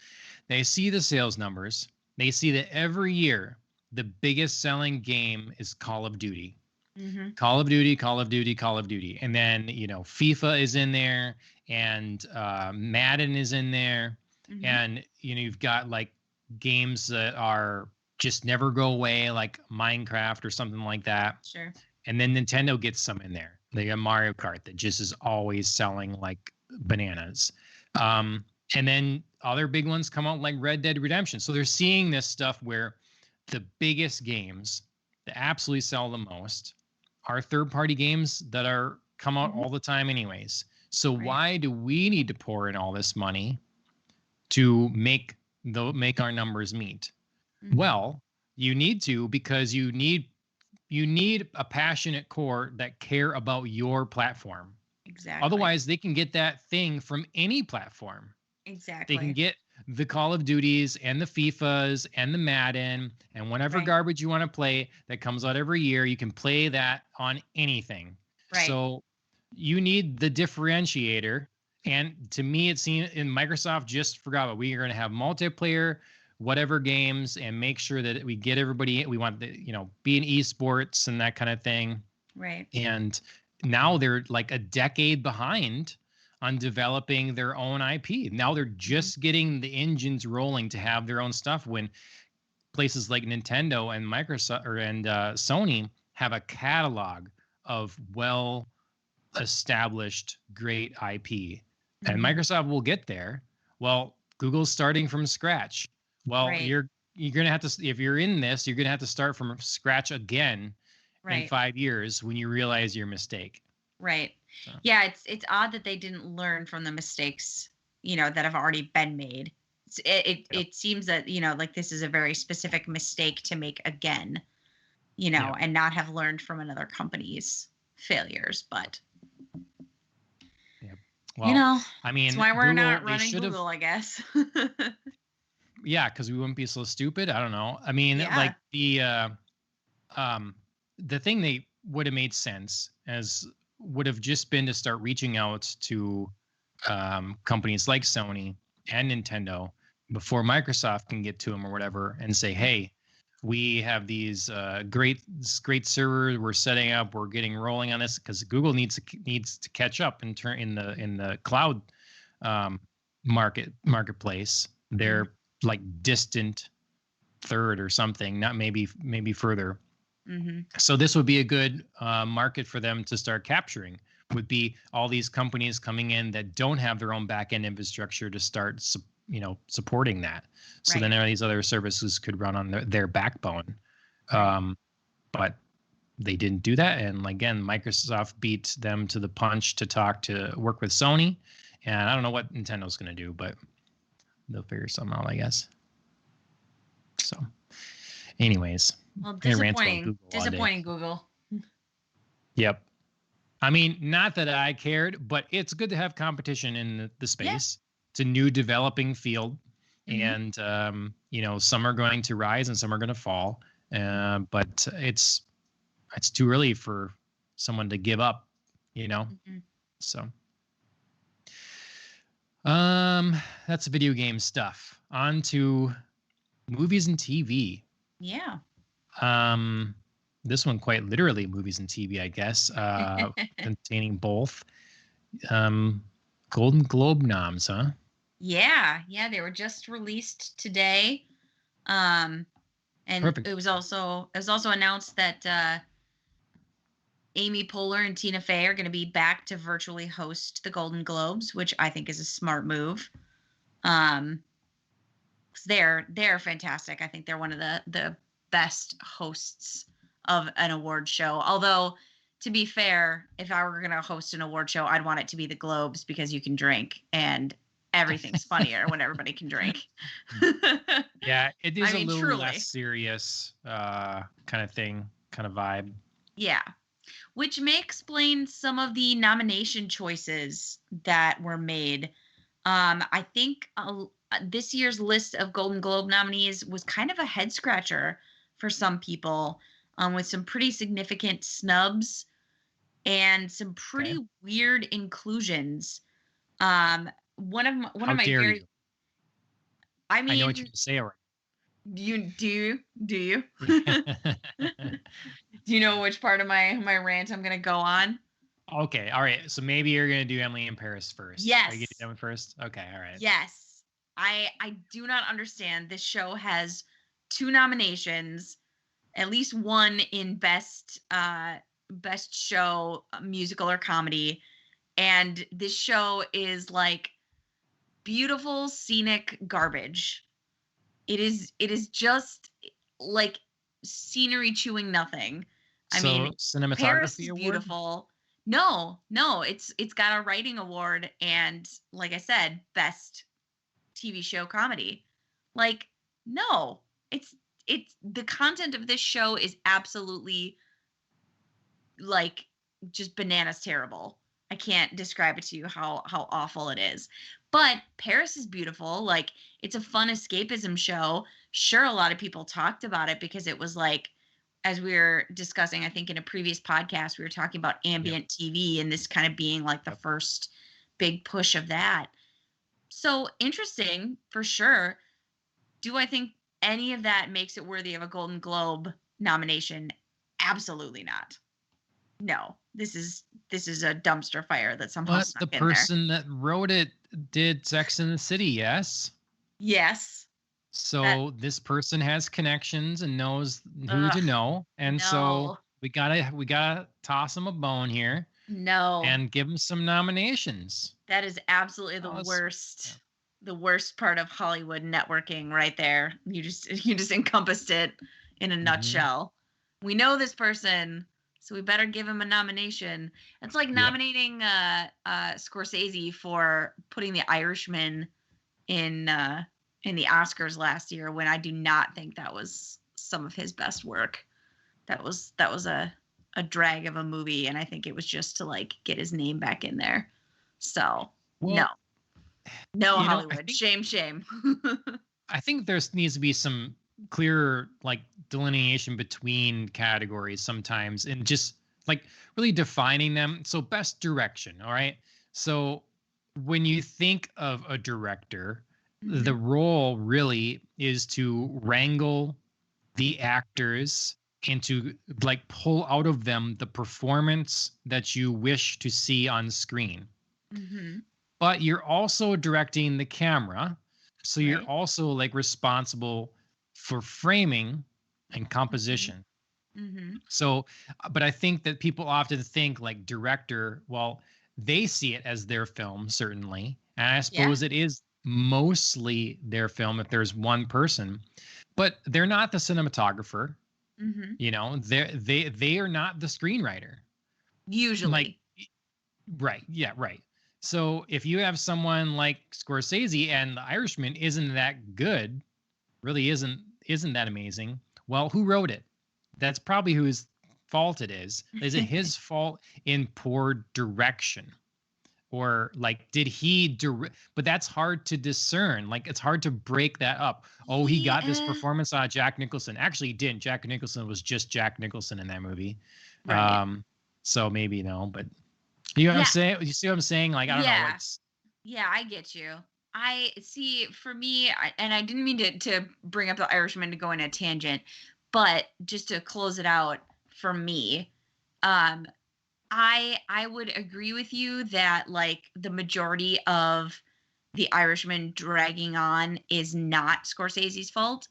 they see the sales numbers. They see that every year the biggest selling game is Call of Duty. Call of Duty. And then, FIFA is in there, and Madden is in there. And, you've got like games that are just never go away, like Minecraft or something like that. Sure. And then Nintendo gets some in there. They got Mario Kart that just is always selling like bananas. And then other big ones come out like Red Dead Redemption. So they're seeing this stuff where the biggest games that absolutely sell the most are third-party games that come out all the time anyways. So why do we need to pour in all this money to make our numbers meet? Well, you need to, because you need a passionate core that care about your platform. Exactly. Otherwise, they can get that thing from any platform. Exactly. They can get the Call of Duties and the FIFAs and the Madden and whatever garbage you want to play that comes out every year. You can play that on anything. Right. So you need the differentiator. And to me, it seems in Microsoft just forgot about, we are going to have multiplayer, whatever games, and make sure that we get everybody. We want be in esports and that kind of thing. Right. And now they're like a decade behind on developing their own IP. Now they're just getting the engines rolling to have their own stuff, when places like Nintendo and Microsoft and Sony have a catalog of well-established great IP. And Microsoft will get there. Well, Google's starting from scratch. Well, you're going to have to, if you're in this, you're going to have to start from scratch again in 5 years when you realize your mistake. Right. So. Yeah, it's odd that they didn't learn from the mistakes, that have already been made. It seems that, like this is a very specific mistake to make again, and not have learned from another company's failures. But, well, I mean, that's why we're not running Google, I guess. Yeah, because we wouldn't be so stupid. I don't know. I mean, like the thing they would have made sense would have just been to start reaching out to companies like Sony and Nintendo before Microsoft can get to them or whatever, and say, hey, we have these great servers we're setting up, we're getting rolling on this, because Google needs to catch up in the cloud marketplace. They're like distant third or something, not maybe further. Mm-hmm. So this would be a good market for them to start capturing, would be all these companies coming in that don't have their own back-end infrastructure to start supporting that. So then these other services could run on their backbone. But they didn't do that. And again, Microsoft beat them to the punch to work with Sony. And I don't know what Nintendo's going to do, but they'll figure something out, I guess. So anyways. Well, disappointing Google. Yep. I mean, not that I cared, but it's good to have competition in the space. Yeah. It's a new developing field. Mm-hmm. And, some are going to rise and some are going to fall. But it's too early for someone to give up, Mm-hmm. So that's video game stuff. On to movies and TV. Yeah. This one quite literally movies and TV, I guess, containing both Golden Globe noms, huh? Yeah, they were just released today. And Perfect. It was also announced that Amy Poehler and Tina Fey are going to be back to virtually host the Golden Globes, which I think is a smart move. They're fantastic. I think they're one of the best hosts of an award show. Although, to be fair, if I were going to host an award show, I'd want it to be the Globes because you can drink and everything's funnier when everybody can drink. Yeah, it is a little truly less serious kind of thing, kind of vibe. Yeah, which may explain some of the nomination choices that were made. I think this year's list of Golden Globe nominees was kind of a head scratcher for some people, with some pretty significant snubs and some pretty weird inclusions. One of my very, you? I mean, I know what you're going to say already. Do you? Do you know which part of my rant I'm going to go on? Okay. All right. So maybe you're going to do Emily in Paris first. Yes. Are you going to do that one first? Okay. All right. Yes. I do not understand. This show has 2 nominations, at least one in best show, musical or comedy. And this show is like beautiful, scenic garbage. It is just like scenery chewing nothing. I mean, cinematography Paris is award? beautiful. No, it's got a writing award and, like I said, best TV show comedy. Like, no, it's the content of this show is absolutely like just bananas terrible. I can't describe it to you how awful it is. But Paris is beautiful. Like, it's a fun escapism show. Sure, a lot of people talked about it because it was like, as we were discussing, I think in a previous podcast, we were talking about ambient TV and this kind of being like the first big push of that. So interesting for sure. Do I think any of that makes it worthy of a Golden Globe nomination? Absolutely not. No, this is a dumpster fire that somehow snuck in there. But the person that wrote it did Sex and the City, yes? Yes. So this person has connections and knows who to know. And so we gotta toss him a bone here. No. And give him some nominations. That is absolutely the worst. Yeah. The worst part of Hollywood networking right there. You just encompassed it in a nutshell. We know this person, so we better give him a nomination. It's like nominating Scorsese for putting The Irishman in the Oscars last year, when I do not think that was some of his best work. That was a drag of a movie, and I think it was just to like get his name back in there. So no Hollywood, shame. I think there needs to be some clearer like delineation between categories sometimes, and just like really defining them. So best direction, all right. So when you think of a director, the role really is to wrangle the actors and to like pull out of them the performance that you wish to see on screen. But you're also directing the camera. So you're also like responsible for framing and Mm-hmm. composition. Mm-hmm. So, but I think that people often think like director, well, they see it as their film, certainly. And I Yeah. suppose it is mostly their film if there's one person, but they're not the cinematographer. Mm-hmm. They are not the screenwriter. Like, Usually. right, yeah, right. So if you have someone like Scorsese and The Irishman isn't that good, really isn't that amazing, well, who wrote it? That's probably whose fault it is. Is it his fault in poor direction? Or like did he but that's hard to discern. Like it's hard to break that up. Oh, he got this Yeah. performance out of Jack Nicholson. Actually, he didn't. Jack Nicholson was just Jack Nicholson in that movie. Right. So maybe no, but you know what I'm Yeah. saying? You see what I'm saying? Like I don't know, like Yeah. Yeah, I get you. I see. For me, and I didn't mean to bring up the Irishman to go in a tangent, but just to close it out for me, um, I would agree with you that like the majority of the Irishman dragging on is not Scorsese's fault,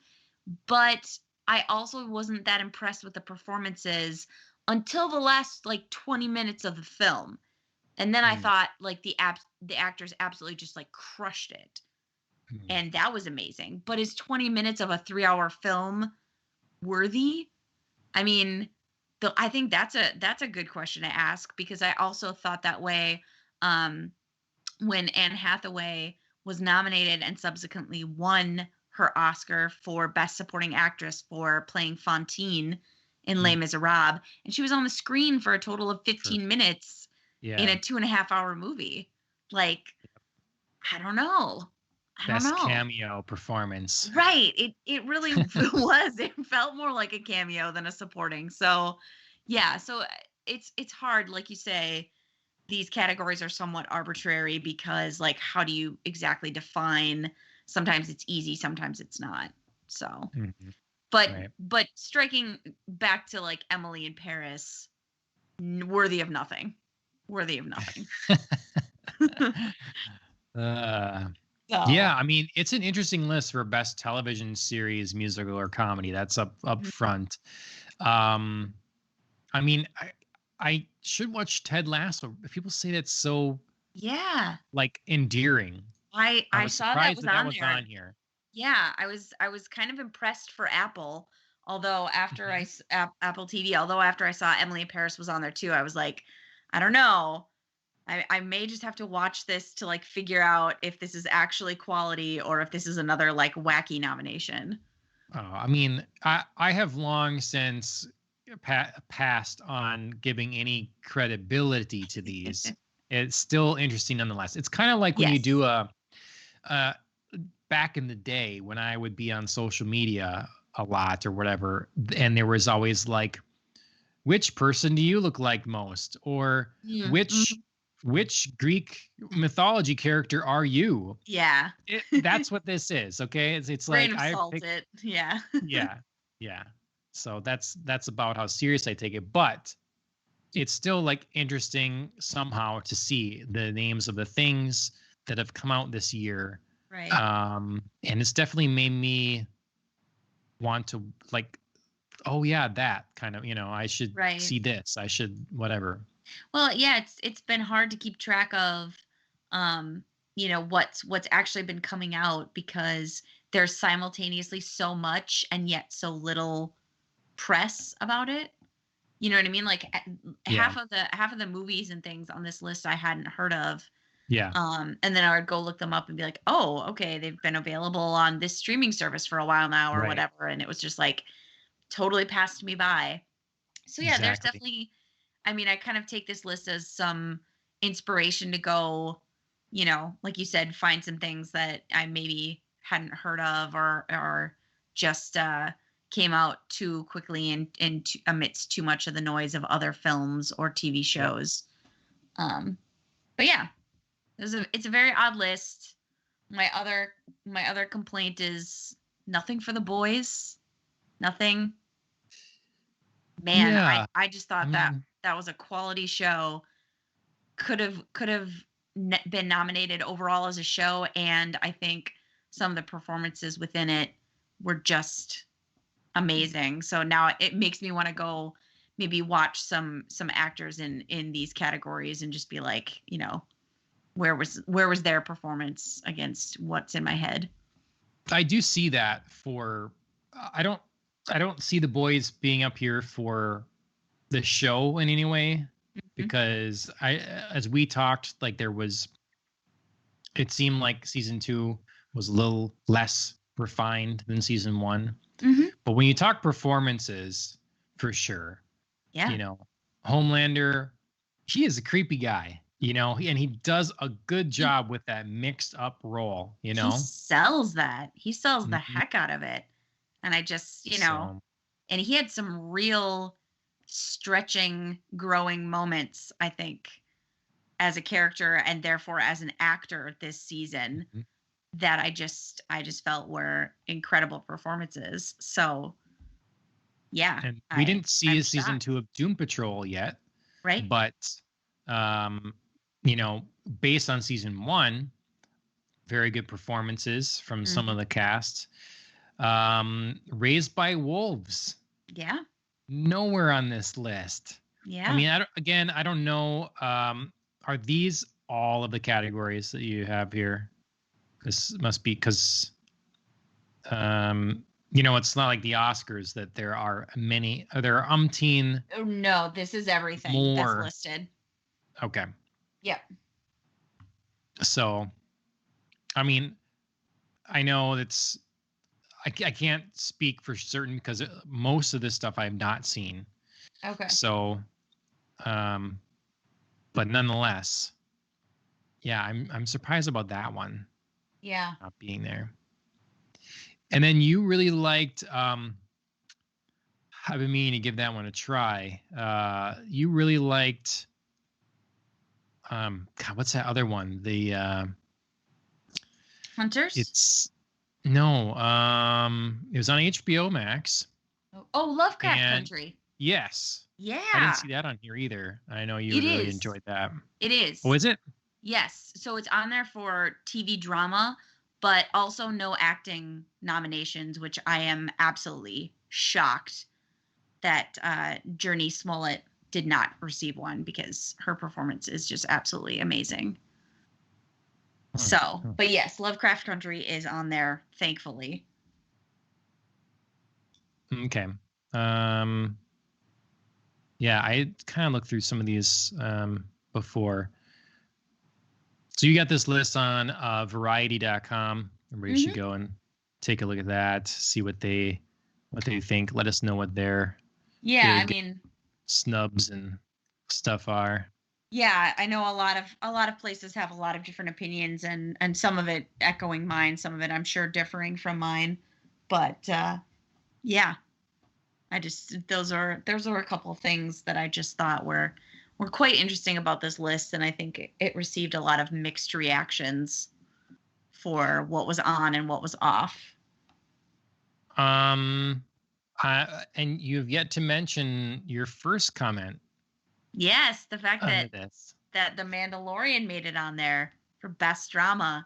but I also wasn't that impressed with the performances until the last like 20 minutes of the film. And then I mm, thought like the actors absolutely just like crushed it. mm. And that was amazing. But is 20 minutes of a 3-hour film worthy? I mean, I think that's a good question to ask, because I also thought that way um when Anne Hathaway was nominated and subsequently won her Oscar for Best Supporting Actress for playing Fantine in Les Mm, Miserables, and she was on the screen for a total of for 15 minutes in yeah, a 2.5-hour movie. Like, I don't know. I don't best know. cameo performance. Right. It really was. It felt more like a cameo than a supporting. So, yeah. So it's hard, like you say. These categories are somewhat arbitrary because, like, how do you exactly define? Sometimes it's easy, sometimes it's not. So, Mhm, but right. but striking back to like Emily in Paris, worthy of nothing. Worthy of nothing. uh, So, yeah, I mean, it's an interesting list for best television series, musical, or comedy. That's up mhm. front. Um, I mean, I should watch Ted Lasso. People say that's so Yeah. like endearing. I I was saw that surprised was that that on was there. on here. Yeah, I was kind of impressed for Apple. Although after Mhm. Apple TV, although after I saw Emily in Paris was on there too, I was like, I don't know. I may just have to watch this to like figure out if this is actually quality or if this is another like wacky nomination. I mean, I have long since passed on giving any credibility to these. It's still interesting nonetheless. It's kind of like when you Yes. do a back in the day when I would be on social media a lot or whatever, and there was always like, which person do you look like most, or which Mm-hmm. which Greek mythology character are you? Yeah. That's what this is. Okay, it's Grain like of I salt pick. it. Yeah. Yeah, yeah. So that's about how serious I take it, but it's still like interesting somehow to see the names of the things that have come out this year. Right. And it's definitely made me want to like, oh yeah, that kind of, I should Right. see this. I should whatever. Well, yeah, it's been hard to keep track of um, what's actually been coming out, because there's simultaneously so much and yet so little press about it. You know what I mean? Like Yeah. half of the movies and things on this list I hadn't heard of. Yeah. And then I would go look them up and be like, "Oh, okay, they've been available on this streaming service for a while now or Right. whatever." And it was just like totally passed me by. So yeah, there's Exactly. definitely, I mean, I kind of take this list as some inspiration to go, like you said, find some things that I maybe hadn't heard of, or just came out too quickly and amidst too much of the noise of other films or TV Yep. shows. Um, but yeah, it's a very odd list. My other complaint is nothing for the boys. Nothing. Man, I Yeah. I just I thought that mean, that was a quality show. Could have been nominated overall as a show, and I think some of the performances within it were just amazing. So now it makes me want to go maybe watch some actors in these categories and just be like, where was their performance against what's in my head. I do see that I don't see The Boys being up here for the show in any way, because as we talked, like it seemed like season 2 was a little less refined than season 1. But when you talk performances, for sure, Homelander, he is a creepy guy, and he does a good job with that mixed up role, He sells that. He sells the heck out of it. And I just, and he had some real stretching, growing moments, I think, as a character and therefore as an actor this season that I just felt were incredible performances. So yeah. And we didn't see a season 2 of Doom Patrol yet. Right. But based on season 1, very good performances from some of the cast. Raised by Wolves. Yeah. Nowhere on this list. Yeah. I mean, I don't know. Are these all of the categories that you have here? This must be because, it's not like the Oscars that there are umpteen. Oh, no, this is everything more. That's listed. Okay. Yeah. So, I mean, I know I can't speak for certain because most of this stuff I have not seen. Okay. So, but nonetheless, yeah, I'm surprised about that one. Yeah. Not being there. And then you really liked, I've been meaning to give that one a try. You really liked, God, what's that other one? The Hunters? It was on HBO Max. Oh, Lovecraft Country. Yes. Yeah. I didn't see that on here either. I know you really enjoyed that. It is. Oh, is it? Yes. So it's on there for TV drama, but also no acting nominations, which I am absolutely shocked that Journey Smollett did not receive one because her performance is just absolutely amazing. So, but yes, Lovecraft Country is on there, thankfully. Okay. Yeah, I kind of looked through some of these before. So you got this list on variety.com. Everybody should go and take a look at that, see what they think. Let us know what their snubs and stuff are. Yeah, I know a lot of places have a lot of different opinions, and some of it echoing mine, some of it I'm sure differing from mine. But yeah, those are a couple of things that I just thought were quite interesting about this list, and I think it received a lot of mixed reactions for what was on and what was off. And you've yet to mention your first comment. Yes, the fact that The Mandalorian made it on there for best drama.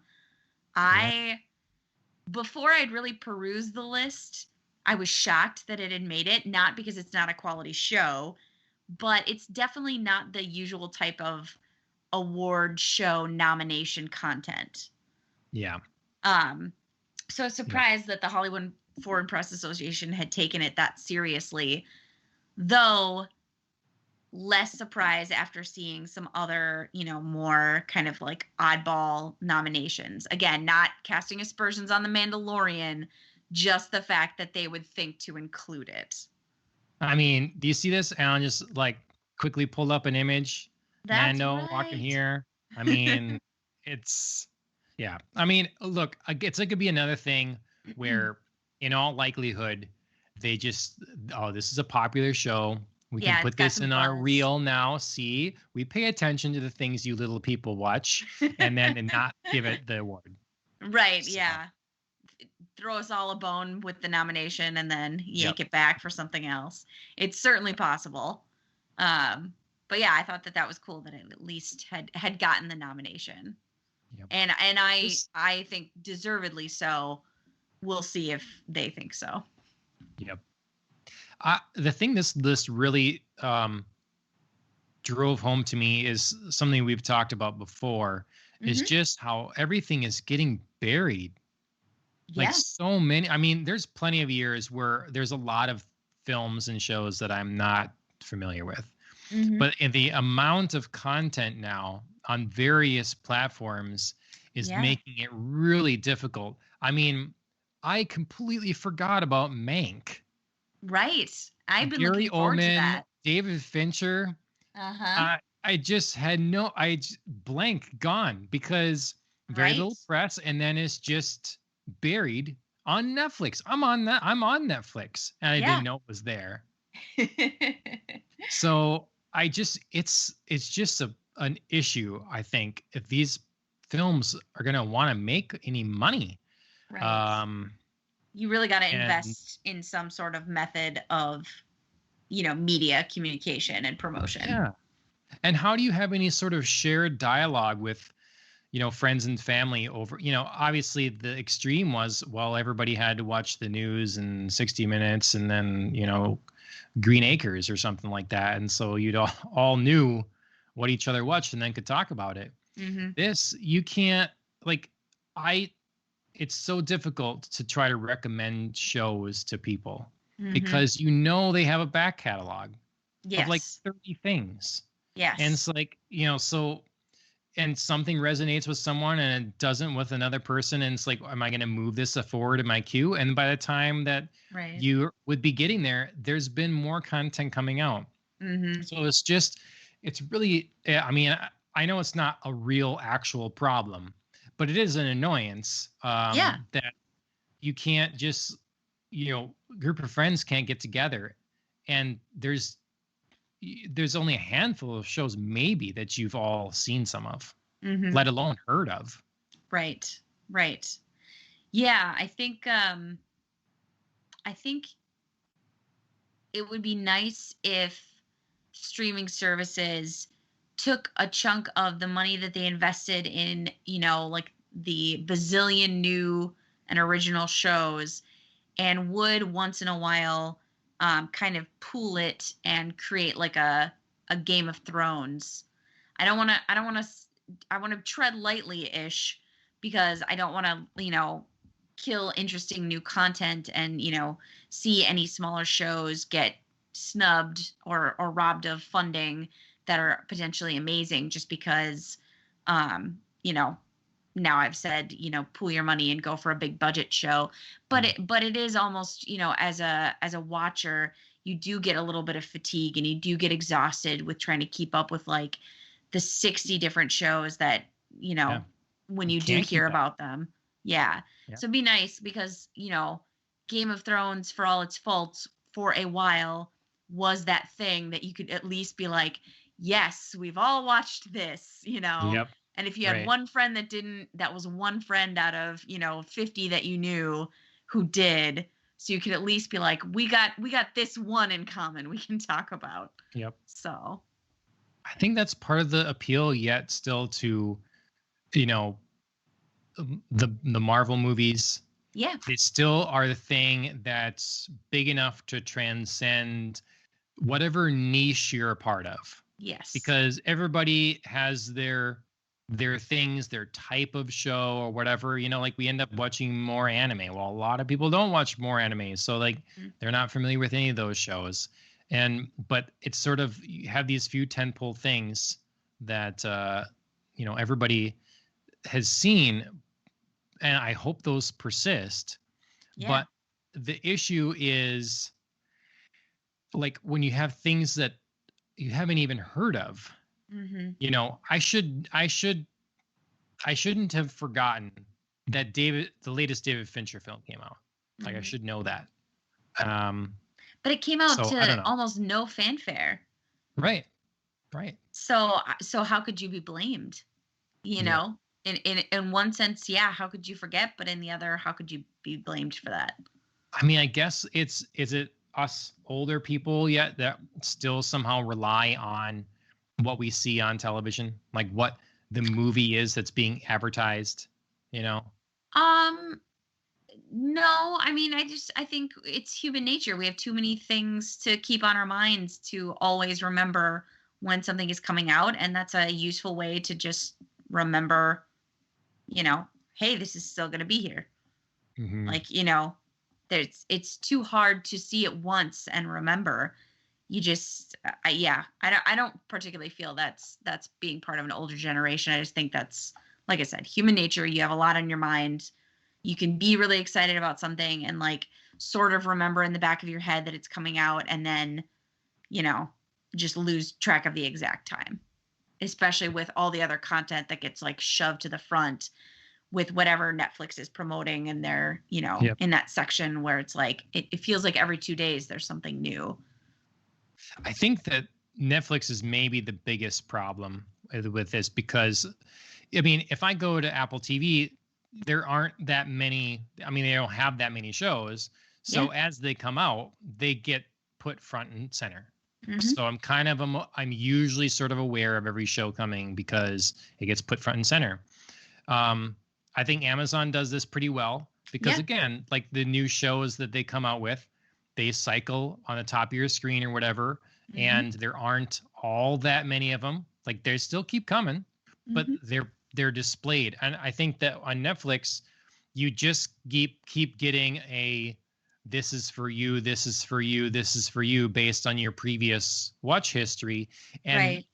Before I'd really perused the list, I was shocked that it had made it, not because it's not a quality show, but it's definitely not the usual type of award show nomination content. Yeah. So I was surprised that the Hollywood Foreign Press Association had taken it that seriously, though less surprised after seeing some other, more kind of like oddball nominations. Again, not casting aspersions on The Mandalorian, just the fact that they would think to include it. I mean, do you see this? Alan just like quickly pulled up an image. That's Mando right. walking here. I mean, yeah. I mean, look, it's like, it could be another thing where in all likelihood, they just, this is a popular show. We can put this in our reel now. See, we pay attention to the things you little people watch, and then not give it the award. Right. So. Yeah. Throw us all a bone with the nomination and then yank it back for something else. It's certainly possible. But yeah, I thought that was cool that it at least had gotten the nomination. Yep. And I think deservedly so, we'll see if they think so. Yep. The thing this list really drove home to me is something we've talked about before, is just how everything is getting buried. Like so many. I mean, there's plenty of years where there's a lot of films and shows that I'm not familiar with. But in the amount of content now on various platforms is making it really difficult. I mean, I completely forgot about Mank. Right. I've been Gary looking forward to Oldman, that. David Fincher. I just had blank gone because very little press, and then it's just buried on Netflix. I'm on Netflix, and I didn't know it was there. So it's just an issue. I think if these films are gonna want to make any money, you really got to invest in some sort of method of, media communication and promotion. Yeah. And how do you have any sort of shared dialogue with, friends and family over, obviously the extreme was, well, everybody had to watch the news and 60 Minutes and then, Green Acres or something like that. And so you'd all knew what each other watched and then could talk about it. This, you can't, it's so difficult to try to recommend shows to people because they have a back catalog of like 30 things. Yes. And it's like, and something resonates with someone and it doesn't with another person. And it's like, am I going to move this forward in my queue? And by the time that you would be getting there, there's been more content coming out. So it's really, I mean, I know it's not a real actual problem, but it is an annoyance that you can't just, group of friends can't get together. And there's only a handful of shows maybe that you've all seen some of, let alone heard of. Right. Yeah, I think it would be nice if streaming services took a chunk of the money that they invested in, like the bazillion new and original shows, and would once in a while kind of pool it and create like a Game of Thrones. I want to tread lightly-ish because I don't want to, kill interesting new content and, see any smaller shows get snubbed or robbed of funding that are potentially amazing just because, now I've said, pool your money and go for a big budget show, but it is almost, as a watcher, you do get a little bit of fatigue and you do get exhausted with trying to keep up with like the 60 different shows that, when you do hear about them. Yeah. So it'd be nice because, Game of Thrones, for all its faults, for a while was that thing that you could at least be like, yes, we've all watched this, Yep. And if you had one friend that was one friend out of, 50 that you knew who did. So you could at least be like, we got this one in common we can talk about. Yep. So I think that's part of the appeal yet still to, the Marvel movies. Yeah. They still are the thing that's big enough to transcend whatever niche you're a part of. Yes. Because everybody has their things, their type of show or whatever, like we end up watching more anime. Well, a lot of people don't watch more anime. So like they're not familiar with any of those shows. But it's sort of, you have these few tentpole things that, everybody has seen, and I hope those persist. Yeah. But the issue is like when you have things that you haven't even heard of, I shouldn't have forgotten that the latest David Fincher film came out. Like I should know that. But it came out to almost no fanfare. Right. So how could you be blamed? In one sense, yeah, how could you forget? But in the other, how could you be blamed for that? I mean, I guess is it us older people yet that still somehow rely on what we see on television, like what the movie is that's being advertised, No, I mean, I think it's human nature. We have too many things to keep on our minds to always remember when something is coming out, and that's a useful way to just remember, you know, hey, this is still going to be here. Hmm. Like, it's too hard to see it once and remember. You just yeah, I don't particularly feel that's being part of an older generation. I just think that's, like I said, human nature. You have a lot on your mind. You can be really excited about something and like sort of remember in the back of your head that it's coming out, and then, you know, just lose track of the exact time, especially with all the other content that gets like shoved to the front with whatever Netflix is promoting, and they're, Yep. in that section where it's like it feels like every 2 days there's something new. I think that Netflix is maybe the biggest problem with this because, I mean, if I go to Apple TV, there aren't that many. I mean, they don't have that many shows. Yeah. So as they come out, they get put front and center. Hmm. So I'm usually sort of aware of every show coming because it gets put front and center. Um, I think Amazon does this pretty well because, Yeah. again, like the new shows that they come out with, they cycle on the top of your screen or whatever, Hmm. and there aren't all that many of them. Like they still keep coming, but Hmm. they're displayed. And I think that on Netflix, you just keep getting a this is for you, this is for you, this is for you based on your previous watch history. And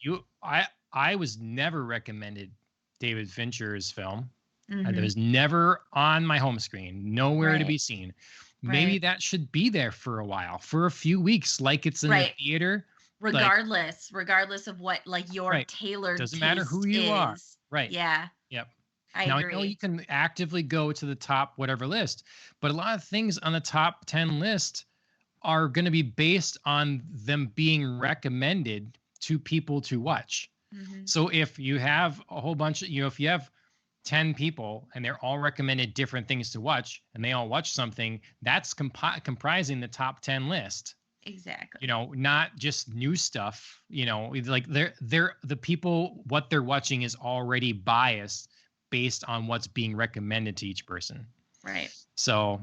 Right. I was never recommended David Fincher's film. That Hmm. was never on my home screen, nowhere to Right. be seen. Maybe Right. that should be there for a while, for a few weeks, like it's in the Right. theater. Like, Regardless of what like your right. tailored Doesn't matter who taste you are. is. Right. Yeah, Yep. I Now I know you agree. can actively go to the top whatever list, but a lot of things on the top 10 list are going to be based on them being recommended to people to watch. Hmm. So if you have a whole bunch of, if you have 10 people and they're all recommended different things to watch and they all watch something, that's comprising the top 10 list. Exactly. Not just new stuff, like they're the people, what they're watching is already biased based on what's being recommended to each person. Right. So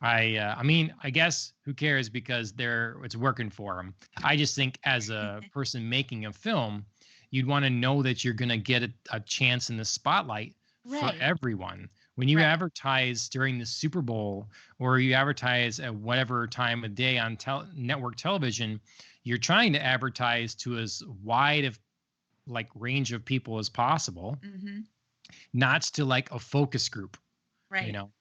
I mean, I guess who cares because it's working for them. I just think as a person making a film, you'd want to know that you're going to get a chance in the spotlight for Right. everyone. When you Right. advertise during the Super Bowl or you advertise at whatever time of day on network television, you're trying to advertise to as wide of like range of people as possible, Hmm. not to like a focus group, you Right. know.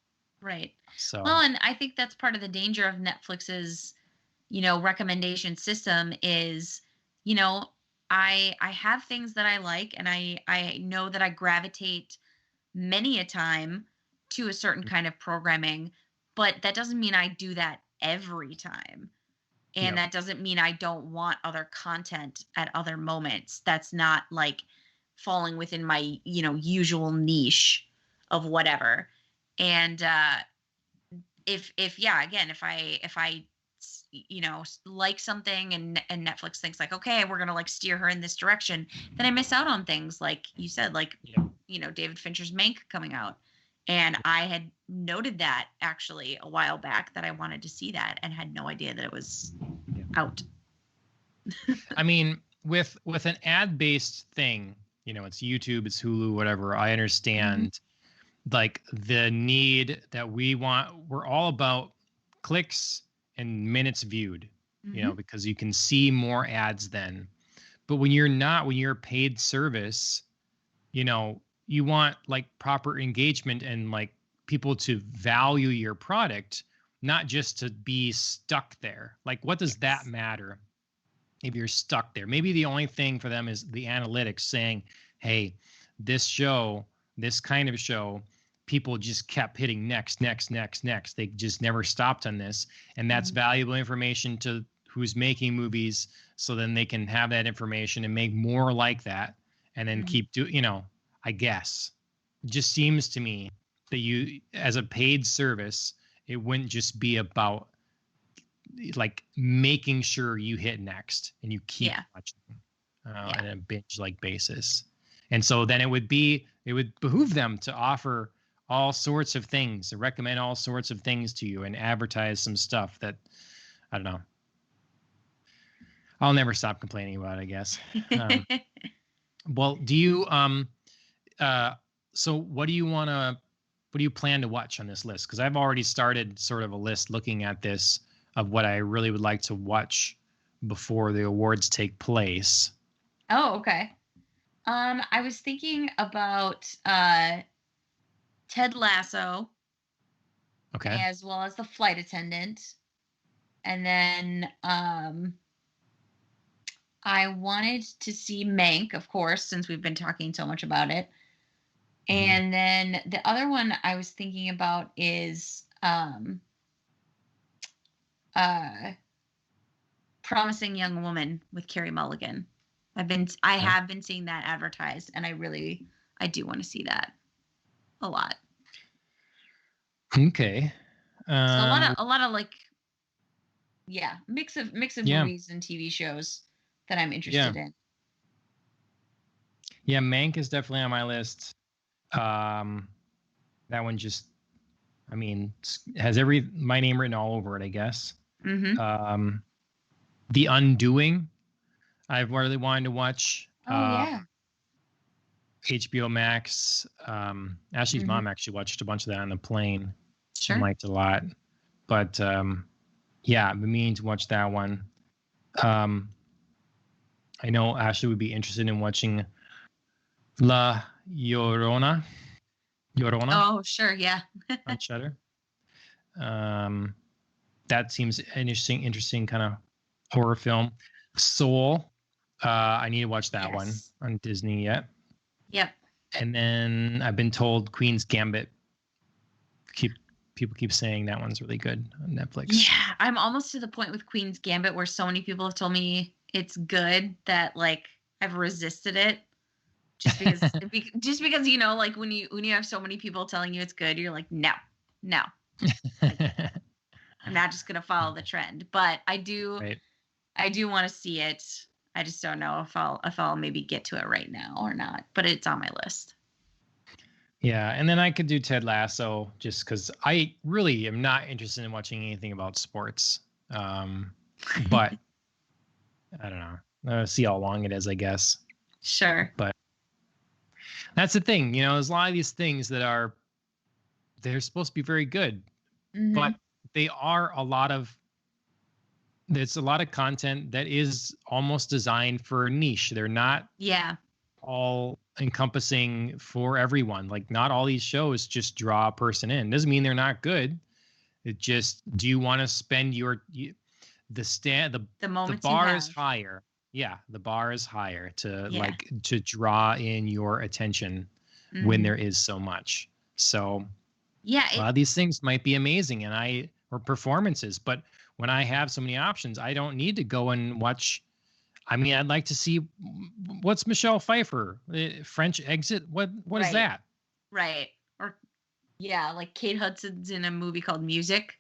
Right. So, Well, and I think that's part of the danger of Netflix's, recommendation system is, you know, I have things that I like, and I know that I gravitate many a time to a certain kind of programming, but that doesn't mean I do that every time. And yep. that doesn't mean I don't want other content at other moments. That's not like falling within my, usual niche of whatever. And if yeah, again, if I like something, and Netflix thinks like, okay, we're gonna like steer her in this direction, then I miss out on things like you said, like, Yep. David Fincher's Mank coming out, and I had noted that actually a while back that I wanted to see that and had no idea that it was Yep. out. I mean, with an ad-based thing, it's YouTube, it's Hulu, whatever. I Hmm. understand like the need that we're all about clicks and minutes viewed, Hmm. because you can see more ads then. But when you're a paid service, you want like proper engagement and like people to value your product, not just to be stuck there. Like, what does that Yes. matter if you're stuck there? Maybe the only thing for them is the analytics saying, hey, this show, this kind of show, people just kept hitting next, next, next, next. They just never stopped on this. And that's Hmm. valuable information to who's making movies. So then they can have that information and make more like that and then Hmm. keep I guess. It just seems to me that you, as a paid service, it wouldn't just be about like making sure you hit next and you keep Yeah. watching Yeah. on a binge like basis. And so then it would behoove them to offer all sorts of things, recommend all sorts of things to you, and advertise some stuff that I don't know. I'll never stop complaining about, I guess. Um, well, do you so what do you want to what do you plan to watch on this list? Because I've already started sort of a list looking at this of what I really would like to watch before the awards take place. Oh, okay. I was thinking about Ted Lasso Okay. as well as The Flight Attendant. And then I wanted to see Mank, of course, since we've been talking so much about it. And then the other one I was thinking about is Promising Young Woman with Carey Mulligan. I have been seeing that advertised, and I do want to see that a lot. Okay. So a lot of like, yeah, mix of movies and TV shows that I'm interested in. Yeah, Mank is definitely on my list. That one just, I mean, has my name written all over it, I guess. Mm-hmm. The Undoing, I've really wanted to watch. Yeah. HBO Max. Ashley's mom actually watched a bunch of that on the plane. She liked it a lot. But yeah, I've been meaning to watch that one. I know Ashley would be interested in watching La Llorona. Oh, sure, yeah. On Shudder. That seems an interesting kind of horror film. Soul. I need to watch that one on Disney yet. Yep. And then I've been told Queen's Gambit. People keep saying that one's really good on Netflix. Yeah, I'm almost to the point with Queen's Gambit where so many people have told me it's good that like I've resisted it. Just because you know, like when you have so many people telling you it's good, you're like, no. I'm not just gonna follow the trend. But I do want to see it. I just don't know if I'll maybe get to it right now or not. But it's on my list. Yeah, and then I could do Ted Lasso just because I really am not interested in watching anything about sports. But I don't know. See how long it is, I guess. Sure. But that's the thing, you know, there's a lot of these things that they're supposed to be very good, but they are there's a lot of content that is almost designed for a niche. They're not all encompassing for everyone. Like not all these shows just draw a person in. Doesn't mean they're not good. It just, do you want to spend the bar is higher. Yeah, the bar is higher to draw in your attention when there is so much. So a lot of these things might be amazing or performances, but when I have so many options, I don't need to go and watch. I mean, I'd like to see what's Michelle Pfeiffer, French Exit. What is that? Right. Or like Kate Hudson's in a movie called Music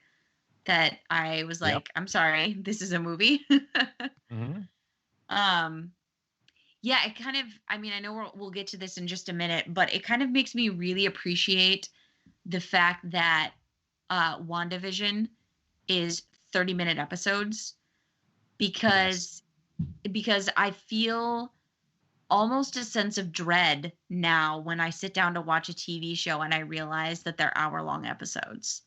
that I was like, I'm sorry, this is a movie. It kind of, I mean, I know we'll get to this in just a minute, but it kind of makes me really appreciate the fact that WandaVision is 30-minute episodes because I feel almost a sense of dread now when I sit down to watch a TV show and I realize that they're hour-long episodes.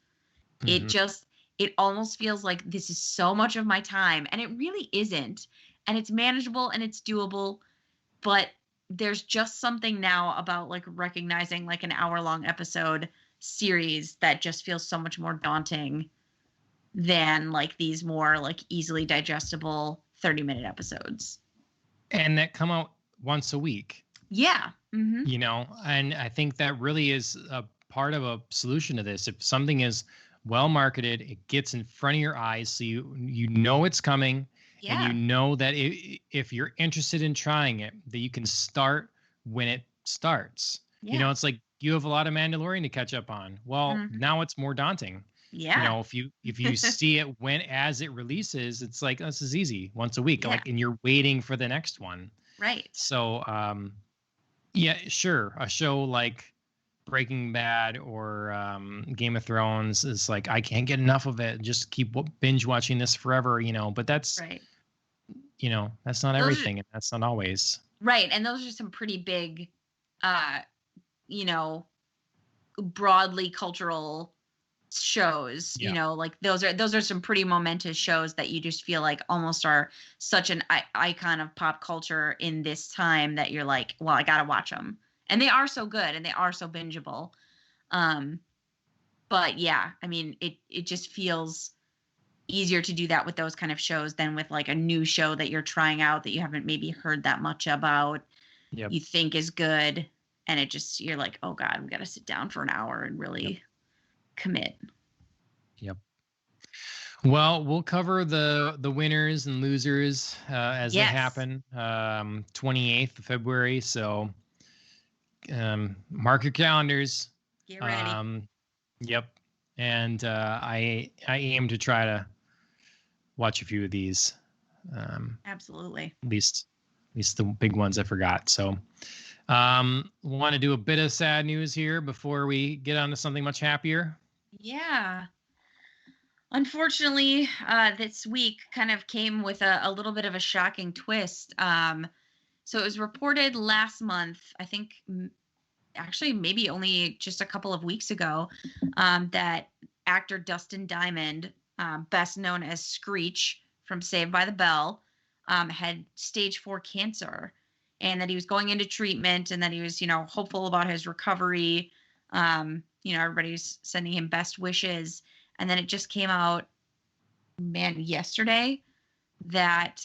It almost feels like this is so much of my time, and it really isn't. And it's manageable and it's doable, but there's just something now about like recognizing like an hour-long episode series that just feels so much more daunting than like these more like easily digestible 30-minute episodes. And that come out once a week. Yeah. You know, and I think that really is a part of a solution to this. If something is well marketed, it gets in front of your eyes, so you know it's coming, and you know that if you're interested in trying it, that you can start when it starts. You know, it's like you have a lot of Mandalorian to catch up on. Well, now it's more daunting. Yeah. You know, if you see it as it releases, it's like, this is easy, once a week. Like, and you're waiting for the next one. Right. So, sure, a show like Breaking Bad or Game of Thrones is like, I can't get enough of it. Just keep binge watching this forever, but that's, Right. That's not Those everything. And that's not always. Right. And those are some pretty big, you know, broadly cultural shows, Yeah. like those are some pretty momentous shows that you just feel like almost are such an icon of pop culture in this time that you're like, well, I got to watch them. And they are so good and they are so bingeable. But yeah, I mean, it just feels easier to do that with those kind of shows than with like a new show that you're trying out that you haven't maybe heard that much about. Yep. You think is good, and you're like, oh God, we got to sit down for an hour and really commit. Yep. Well, we'll cover the winners and losers as they happen. 28th of February. So mark your calendars. Get ready. Yep. And I aim to try to watch a few of these. Absolutely. At least the big ones I forgot. So want to do a bit of sad news here before we get on to something much happier. Yeah. Unfortunately, this week kind of came with a little bit of a shocking twist. So it was reported last month, I think actually maybe only just a couple of weeks ago, that actor Dustin Diamond, best known as Screech from Saved by the Bell, had stage 4 cancer, and that he was going into treatment and that he was, hopeful about his recovery. Everybody's sending him best wishes. And then it just came out, yesterday that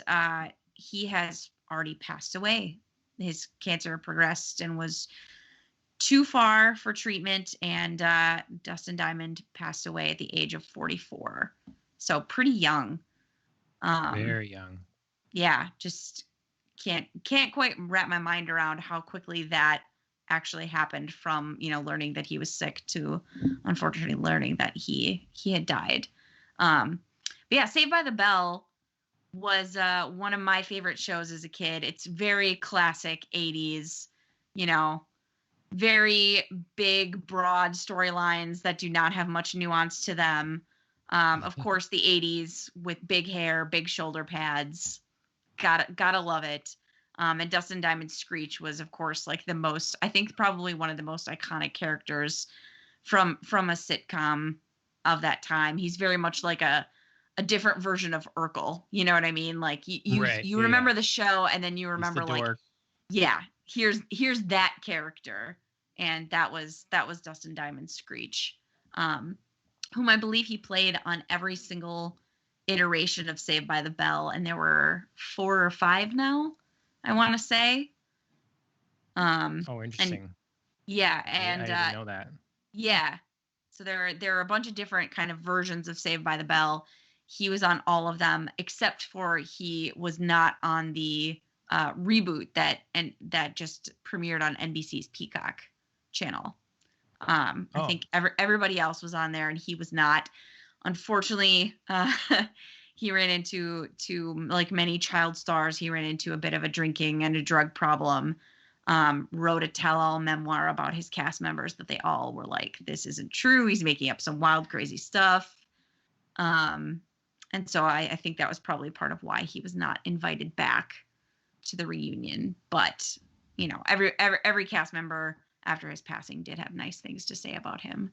he has already passed away. His cancer progressed and was too far for treatment, and Dustin Diamond passed away at the age of 44. So pretty young. Very young. Yeah, just can't quite wrap my mind around how quickly that actually happened from learning that he was sick to unfortunately learning that he had died. But yeah, Saved by the Bell was one of my favorite shows as a kid. It's very classic 80s, very big broad storylines that do not have much nuance to them. Of course, the 80s with big hair, big shoulder pads, gotta love it. And Dustin Diamond Screech was, of course, like I think probably one of the most iconic characters from a sitcom of that time. He's very much like a different version of Urkel. You know what I mean? Like you remember the show, and then you remember like, here's that character, and that was Dustin Diamond Screech, whom I believe he played on every single iteration of Saved by the Bell, and there were 4 or 5 now, I want to say. Interesting. And I didn't know that. Yeah. So there are a bunch of different kind of versions of Saved by the Bell. He was on all of them, except for he was not on the reboot that just premiered on NBC's Peacock channel. I think everybody else was on there, and he was not. Unfortunately, he ran into like many child stars. He ran into a bit of a drinking and a drug problem. Wrote a tell-all memoir about his cast members that they all were like, this isn't true. He's making up some wild, crazy stuff. And so I think that was probably part of why he was not invited back to the reunion. But, every cast member after his passing did have nice things to say about him.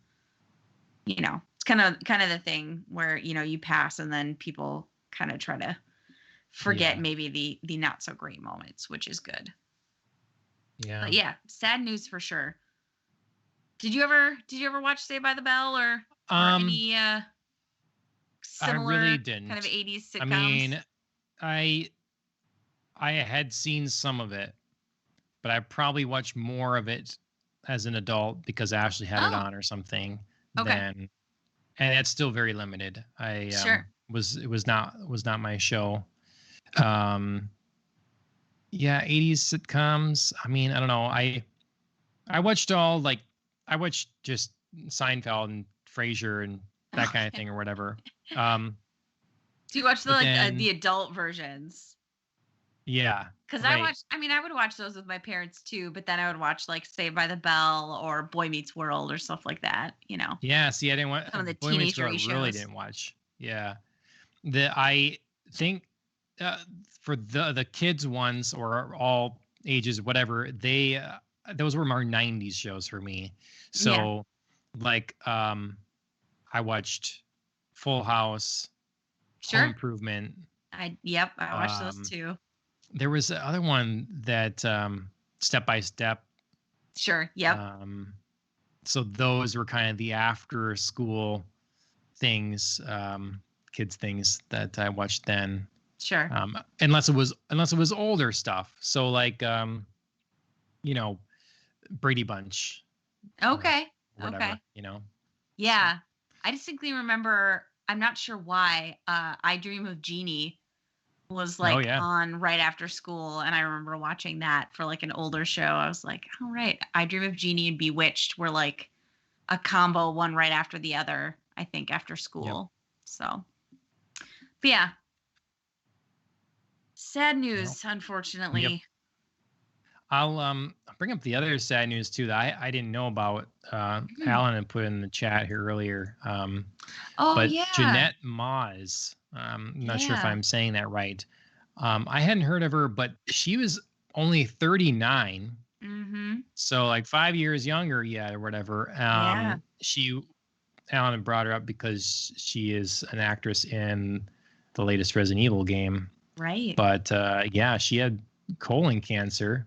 It's kind of the thing where, you pass and then people kind of try to forget maybe the not so great moments, which is good. Yeah. But yeah, sad news for sure. Did you ever watch Saved by the Bell or any similar I really didn't. kind of 80s sitcoms? I mean, I had seen some of it, but I probably watched more of it as an adult because Ashley had it on or something. Okay. And it's still very limited. It was not my show. Yeah, 80s sitcoms. I mean, I don't know. I watched I watched just Seinfeld and Frasier and that kind of thing or whatever. Do you watch the adult versions? Yeah. Because Right. I would watch those with my parents too, but then I would watch like Saved by the Bell or Boy Meets World or stuff like that, Yeah. See, I didn't want some of the Boy Meets teenager World. I really shows. didn't watch. Yeah. I think uh, for the kids ones or all ages, whatever, those were more '90s shows for me. Yeah, So like I watched Full House, Home sure. Improvement. Yep, I watched those Um, too. there was the other one that Step by Step. Sure. Yep. Um, so those were kind of the after school things, kids things that I watched then. Sure. Unless it was older stuff. So like you know, Brady Bunch, uh, Okay. whatever, Okay. you know. So Yeah. I distinctly remember, I'm not sure why, I Dream of Jeannie was oh like yeah. on right after school, and I remember watching that for like an older show. I was like, all right, I Dream of Jeannie and Bewitched were like a combo, one right after the other, I think, after Yep. school. So, but yeah, sad Well, news, yep. unfortunately. I'll bring up the other sad news too that I didn't know about. Mhm. Alan had put in the chat here earlier. Oh But yeah. Jeanette Moz, I'm not sure if Yeah. I'm saying that right. I hadn't heard of her, but she was only 39, Mm-hmm. so like 5 years younger yet or whatever. Yeah. Alan had brought her up because she is an actress in the latest Resident Evil game. Right. But yeah, she had colon cancer,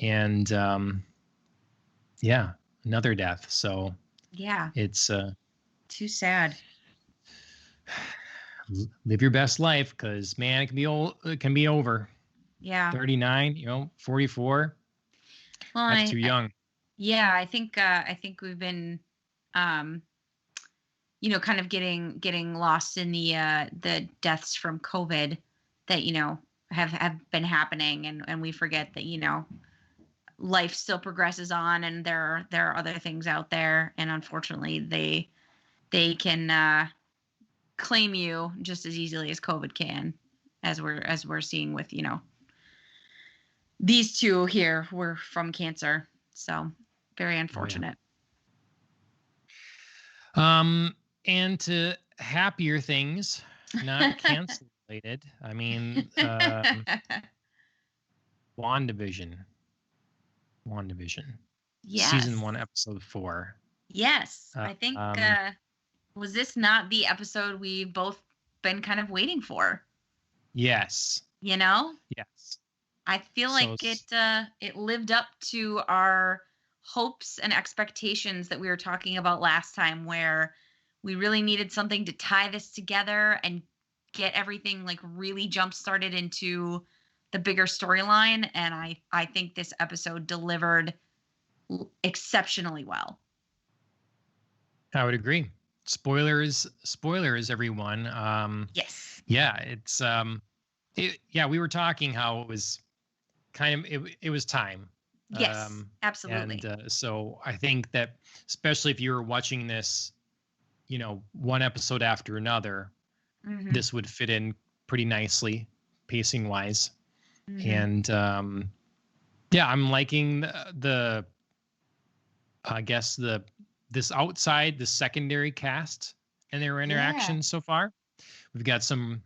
and yeah, another death. So Yeah. it's Too sad. live your best life, because man, it can be old. It can be over. Yeah. 39, 44. Well, That's too young. yeah, I think we've been um kind of getting lost in the deaths from COVID that, have been happening, and we forget that, life still progresses on, and there are other things out there, and unfortunately they can claim you just as easily as COVID can, as we're seeing with, these two here were from cancer. So very Oh yeah. unfortunate. And to happier things, not cancel related. I mean, WandaVision. WandaVision. Season Yes. 1, episode 4. Yes. I think Um, was this not the episode we've both been kind of waiting for? yes. You know? Yes. I feel So like it lived up to our hopes and expectations that we were talking about last time, where we really needed something to tie this together and get everything like really jump started into the bigger storyline, and I think this episode delivered exceptionally well. I would agree. Spoilers, everyone. Yes. Yeah, yeah, we were talking how it was kind of it was time. Yes, And absolutely. so I think that, especially if you were watching this, one episode after another, Mhm. this would fit in pretty nicely, pacing wise. Mhm. And yeah, I'm liking the I guess the secondary cast and their Yeah. interaction so far. We've got some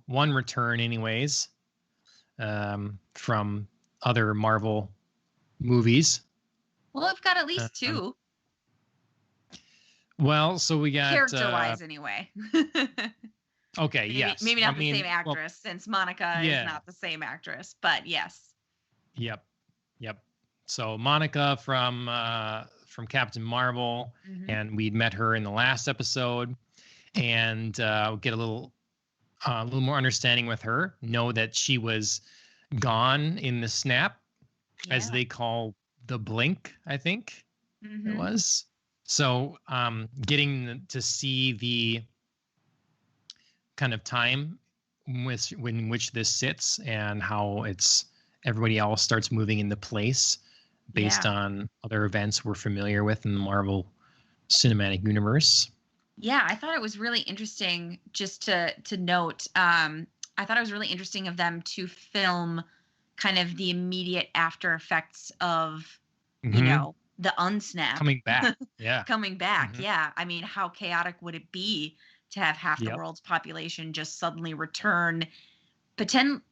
one return anyways, from other Marvel movies. Well, I've got at least Um, two, well, so we got character-wise anyway. okay, Maybe yes. maybe I not the same mean, well, actress, since Monica is yeah, not the same actress, but yes. yep, yep. So Monica from Captain Marvel, Mhm. and we'd met her in the last episode, and get a little more understanding with her. Know that she was gone in the snap, as Yeah. they call the blink, I think it Mhm. was. So getting to see the kind of time in which this sits, and how everybody else starts moving into place based Yeah. on other events we're familiar with in the Marvel Cinematic Universe. Yeah, I thought it was really interesting just to note, I thought it was really interesting of them to film kind of the immediate after effects of, Hmm. the unsnap Coming back. Yeah. coming back. Hmm. Yeah. I mean, how chaotic would it be to have half the Yep. world's population just suddenly return,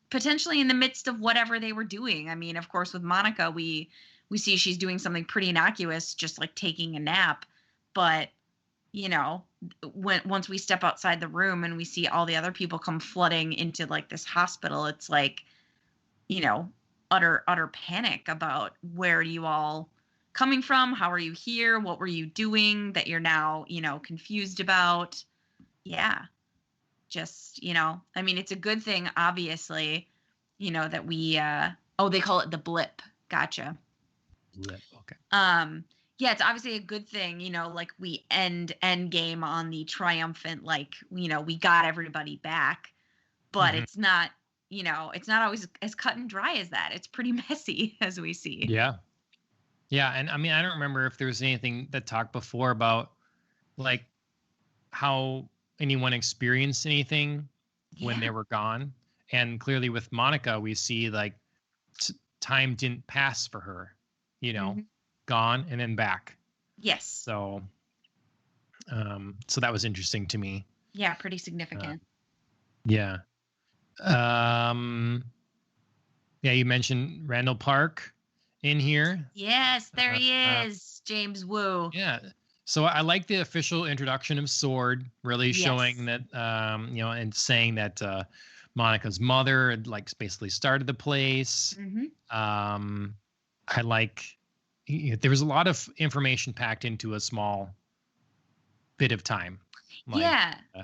potentially in the midst of whatever they were doing? I mean, of course, with Monica, we see she's doing something pretty innocuous, just like taking a nap. But you know, when once we step outside the room and we see all the other people come flooding into like this hospital, it's like, you know, utter panic about where are you all coming from? How are you here? What were you doing that you're now, confused about? Yeah. Just, I mean, it's a good thing, obviously, that we oh, they call it the blip. Gotcha. Lip. Okay. Yeah, it's obviously a good thing, like we end game on the triumphant, like, we got everybody back, but Hmm. it's not always as cut and dry as that. It's pretty messy, as we see. Yeah. Yeah. And I mean, I don't remember if there was anything that talked before about like how anyone experienced anything when they Yeah. were gone. And clearly with Monica, we see like time didn't pass for her, you know, Hmm. gone and then back. Yes. So, so that was interesting to me. Yeah, pretty Uh, significant. yeah. Um, yeah, you mentioned Randall Park in here. Yes, there Uh, he uh, is, James Woo. yeah. So I like the official introduction of Sword, really showing Yes. that, and saying that Monica's mother had like basically started the place. Hmm. Um, I like there was a lot of information packed into a small bit of time. Like, Yeah. uh,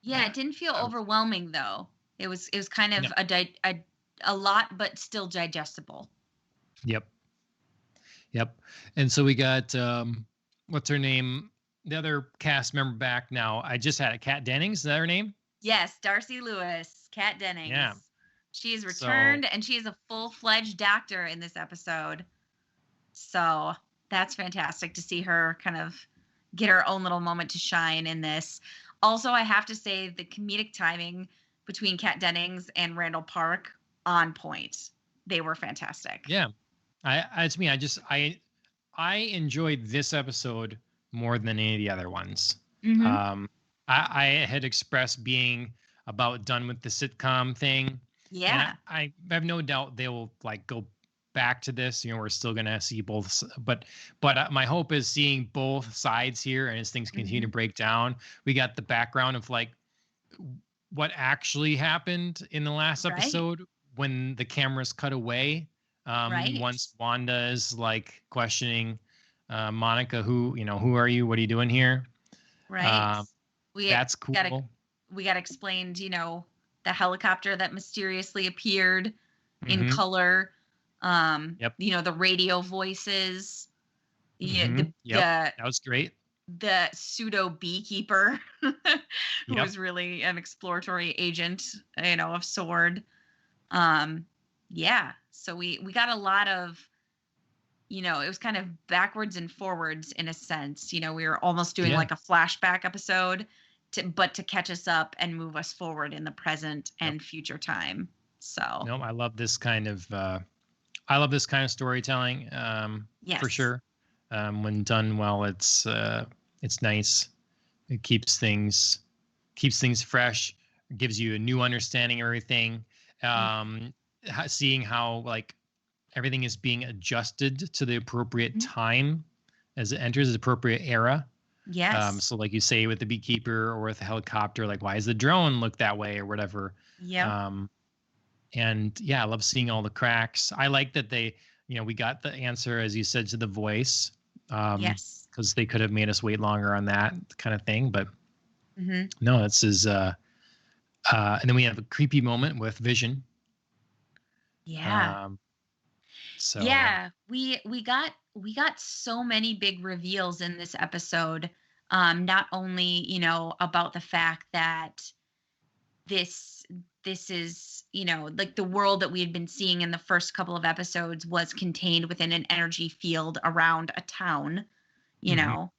Yeah, it didn't feel uh, overwhelming though. It was kind no, of a lot, but still digestible. yep, yep. And so we got what's her name? The other cast member back now. I just had it. Kat Dennings. Is that her name? Yes, Darcy Lewis, Kat Yeah. Dennings. She is So returned and she is a full-fledged doctor in this episode. So that's fantastic to see her kind of get her own little moment to shine in this. Also, I have to say the comedic timing between Kat Dennings and Randall Park on point. They were fantastic. yeah, it's me. I enjoyed this episode more than any of the other ones. Hmm. Um, I had expressed being about done with the sitcom thing, and Yeah. I have no doubt they will like go back to this. You know, we're still gonna see both, but my hope is seeing both sides here, and as things continue to Hmm. break down, we got the background of like what actually happened in the last Right. episode when the cameras cut away. Right. Once Wanda is like questioning Monica, who are you? What are you doing here? Right. Um, We that's got cool. we got explained, the helicopter that mysteriously appeared in Hmm. color, Yep. the radio voices, yeah, Hmm. the Yep. the That was great. the pseudo beekeeper who Yep. was really an exploratory agent, of Sword. Um, yeah, so we got a lot of, it was kind of backwards and forwards in a sense. We were almost doing Yeah. like a flashback episode to catch us up and move us forward in the present Yep. and future time. So, No, I love this kind of storytelling. For yes. sure. When done well, it's nice. It keeps things fresh, gives you a new understanding of everything. Um, Seeing how like everything is being adjusted to the appropriate Mhm. time as it enters the appropriate era. Yes. So like you say with the beekeeper or with the helicopter, like why does the drone look that way or whatever? Yep. Um, and yeah, I love seeing all the cracks. I like that we got the answer as you said to the voice, Yes. because they could have made us wait longer on that kind of thing, but Hmm. no, this is and then we have a creepy moment with Vision. Yeah. Um, so Yeah, we got so many big reveals in this episode. Not only, about the fact that this this is, like the world that we had been seeing in the first couple of episodes was contained within an energy field around a town, you mhm, know.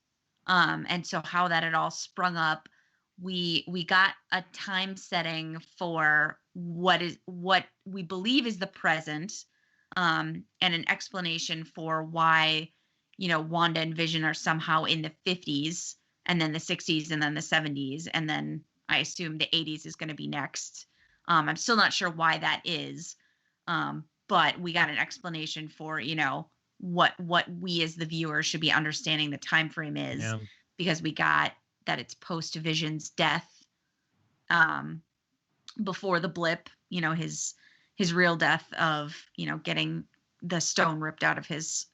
And so how that had all sprung up, we got a time setting for what we believe is the present, and an explanation for why, Wanda and Vision are somehow in the 50s, and then the 60s, and then the 70s, and then I assume the 80s is going to be next. I'm still not sure why that is, but we got an explanation for, what we as the viewer should be understanding the time frame is, Yeah. because we got that it's post Vision's death, before the blip, his real death of, getting the stone ripped out of his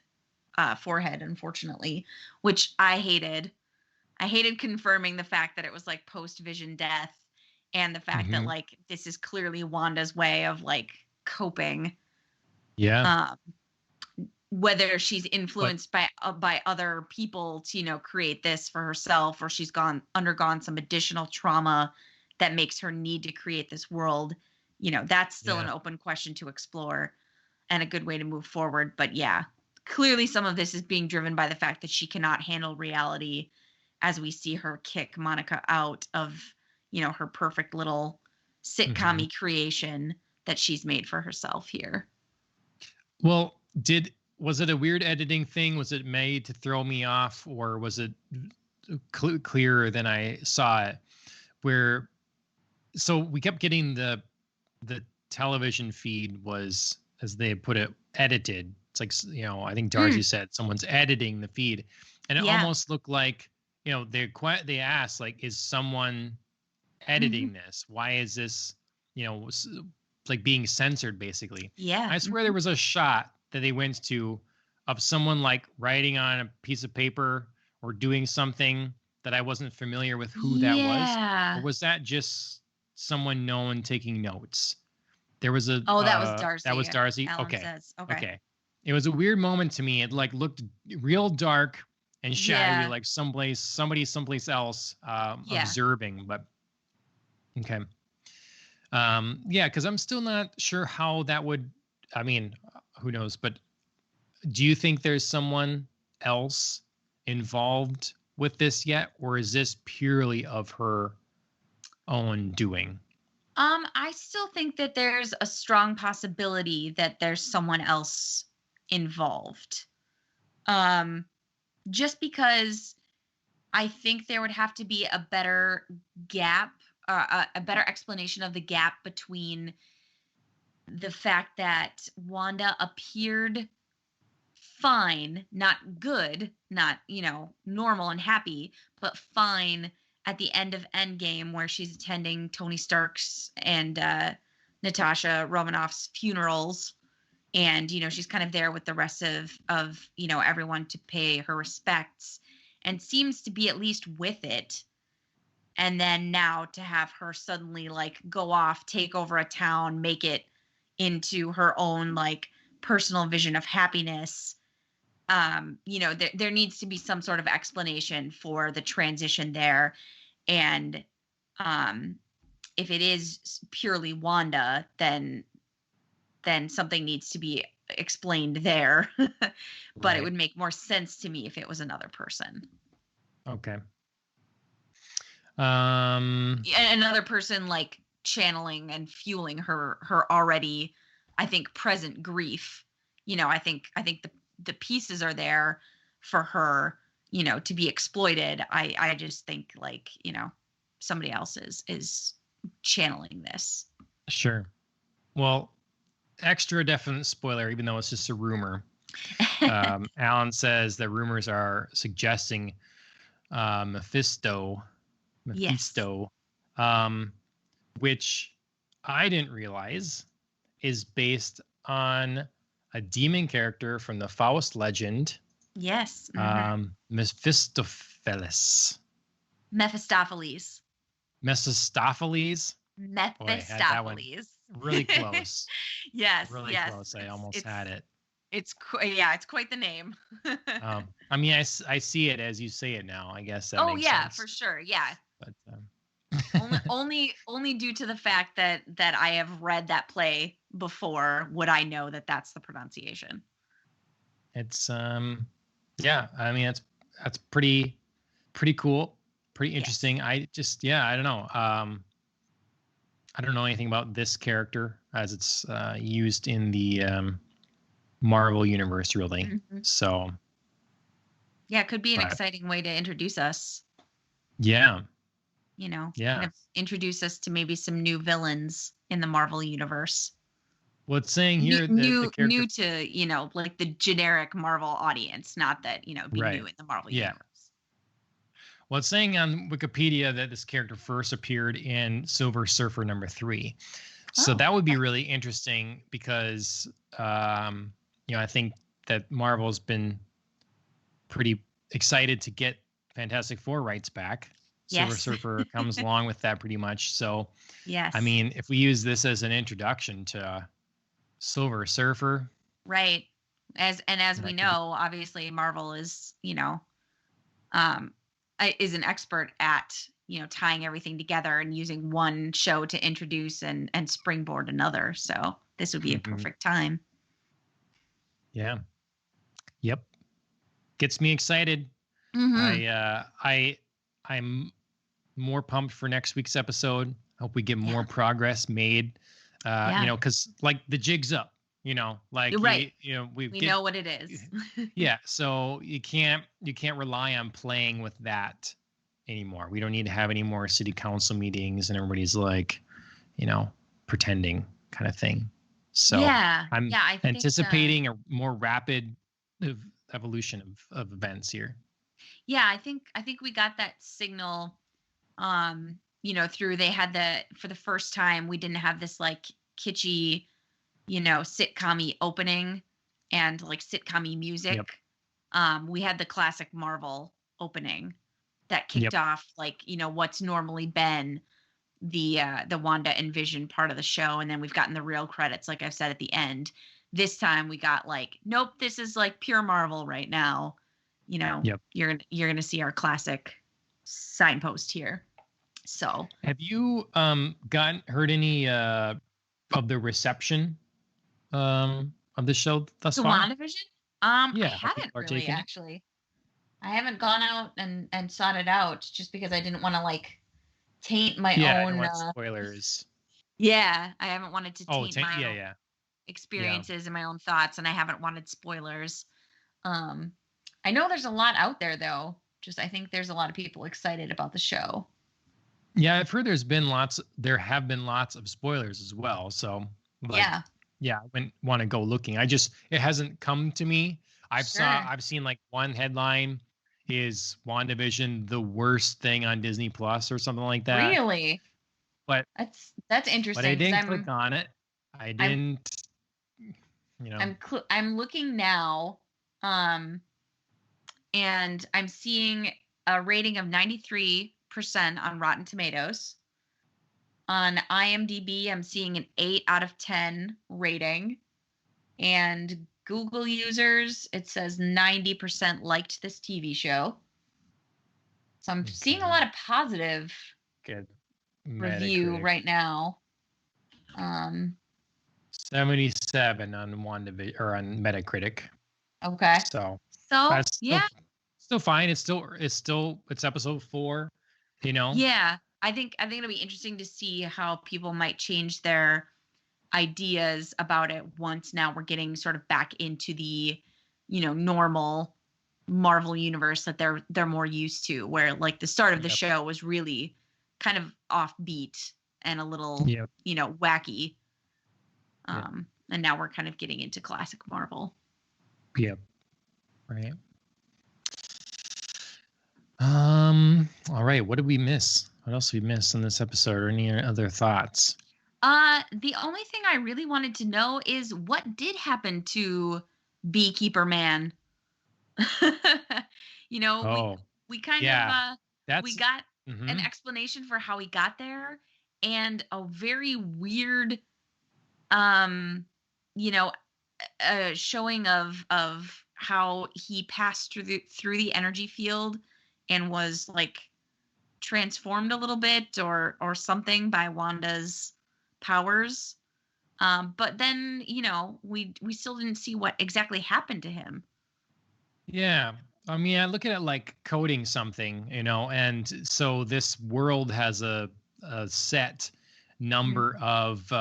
forehead, unfortunately, which I hated. I hated confirming the fact that it was like post Vision death, and the fact that like this is clearly Wanda's way of like coping. Yeah. Whether she's influenced by other people to create this for herself, or she's undergone some additional trauma that makes her need to create this world, that's still an open question to explore, and a good way to move forward. But yeah, clearly some of this is being driven by the fact that she cannot handle reality, as we see her kick Monica out of her perfect little sitcom-y creation that she's made for herself here. Well, was it a weird editing thing? Was it made to throw me off, or was it clearer than I saw it? So we kept getting the television feed was, as they put it, edited. It's like, I think Darcy said someone's editing the feed, and it almost looked like, they asked, like, is someone editing this? Why is this, like being censored, basically? Yeah. I swear there was a shot that they went to of someone like writing on a piece of paper or doing something that I wasn't familiar with who that was. Or was that just someone known taking notes? There was a that was Darcy. That was Darcy. Alan Okay. says. Okay. It was a weird moment to me. It like looked real dark and shadowy, like somebody someplace else observing. But okay. Because I'm still not sure how that would. I mean, who knows? But do you think there's someone else involved with this yet, or is this purely of her own doing? I still think that there's a strong possibility that there's someone else involved. Just because I think there would have to be a better gap, a better explanation of the gap between the fact that Wanda appeared fine, not good, not, normal and happy, but fine at the end of Endgame, where she's attending Tony Stark's and Natasha Romanoff's funerals. And, she's kind of there with the rest of everyone to pay her respects, and seems to be at least with it. And then now to have her suddenly like go off, take over a town, make it into her own like personal vision of happiness. There needs to be some sort of explanation for the transition there. And if it is purely Wanda, then something needs to be explained there. But it would make more sense to me if it was another person. Okay. Another person like channeling and fueling her already, I think, present grief. I think the pieces are there for her, to be exploited. I just think like, somebody else is channeling this. Sure. Well, extra definite spoiler, even though it's just a rumor. Alan says that rumors are suggesting Mephisto, which I didn't realize is based on a demon character from the Faust legend. Yes. Mephistopheles. Mephistopheles. Really close. Yes. Really close. I almost had it. It's quite the name. I mean, I see it as you say it now. I guess that makes sense. For sure. Yeah. But only due to the fact that I have read that play before would I know that that's the pronunciation. It's yeah, I mean that's pretty cool, pretty interesting. Yes. I don't know. I don't know anything about this character as it's used in the Marvel universe, really. Mhm. So, Yeah, it could be an but exciting way to introduce us, yeah, kind yeah. of introduce us to maybe some new villains in the Marvel universe. Well, it's saying New here that the new character, new to, like the generic Marvel audience, not that, be right? new in the Marvel Yeah. universe. Well, it's saying on Wikipedia that this character first appeared in Silver Surfer #3. So Oh, that would be okay. really interesting because, I think that Marvel's been pretty excited to get Fantastic Four rights back. Silver Yes. Surfer comes along with that pretty much. So, I Yes. mean, if we use this as an introduction to Silver Surfer, Right. As we that could be, know, obviously Marvel is, um is an expert at, tying everything together and using one show to introduce and springboard another. So this would be a mhm, perfect time. yeah, yep, gets me excited. Mhm. I'm more pumped for next week's episode. Hope we get more Yeah. progress made. Yeah. Because like the jig's up. You're Like right. we We get, know what it is. yeah. So you can't rely on playing with that anymore. We don't need to have any more city council meetings and everybody's like, you know, pretending kind of thing. So Yeah. I'm Yeah, I think anticipating a more rapid ev- evolution of events here. yeah, I think we got that signal, through they had for the first time we didn't have this like kitschy, sitcom-y opening and like sitcom-y Yep. music. We had the classic Marvel opening that kicked Yep. off like, what's normally been the Wanda and Vision part of the show, and then we've gotten the real credits, like I've said at the end. This time we got like, nope, this is like pure Marvel right now. Yep. You're gonna see our classic signpost here. So Have you heard any of the reception of the show thus to far? WandaVision, I Yeah, how haven't people are really taking it. actually. I haven't gone out and sought it out just because I didn't want to like taint my Yeah, I don't own. want spoilers. Yeah, I haven't wanted to Oh, taint my yeah, own yeah, yeah, experiences and my own thoughts, and I haven't wanted spoilers. Um, I know there's a lot out there though. Just I think there's a lot of people excited about the show. yeah. I've heard there have been lots of spoilers as well. So, but Yeah, yeah, I wouldn't want to go looking. It hasn't come to me. sure. I've seen like one headline is WandaVision the worst thing on Disney Plus or something like that. Really? But That's I interesting because didn't click on it. I I'm didn't, you know. I'm looking now, um, and I'm seeing a rating of 93% on Rotten Tomatoes. On IMDb, I'm seeing an 8 out of 10 rating. And Google users, it says 90% liked this TV show. So I'm seeing a lot of positive Good. review Metacritic. right now. 77 on WandaVision or on Metacritic. Okay. So So that's yeah, still fine. It's episode 4, you know. yeah. I think it'll be interesting to see how people might change their ideas about it once now we're getting sort of back into the, normal Marvel universe that they're more used to, where like the start of the Yep. show was really kind of offbeat and a little, Yep. wacky. Yep. And now we're kind of getting into classic Marvel. Yep. Right. All right. What did we miss? What else did we miss in this episode? Or any other thoughts? The only thing I really wanted to know is what did happen to Beekeeper Man. you know, we Oh, we kind of yeah. we That's got an hmm explanation for how he got there, and a very weird um you know showing of how he passed through the energy field and was like transformed a little bit or something by Wanda's powers. But then, we still didn't see what exactly happened to him. Yeah. I mean, I look at it like coding something, and so this world has a set number of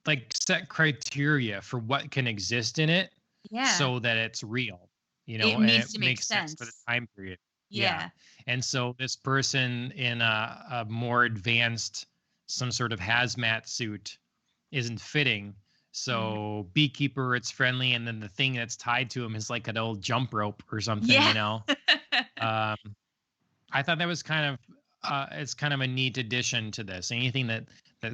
like set criteria for what can exist in it Yeah. so that it's real, It and needs it to make makes sense for the sense. time period. Yeah. Yeah. And so this person in a more advanced, some sort of hazmat suit isn't fitting. Mhm. So beekeeper, it's friendly, and then the thing that's tied to him is like an old jump rope or something, Yeah. Um, I thought that was kind of it's kind of a neat addition to this. Anything that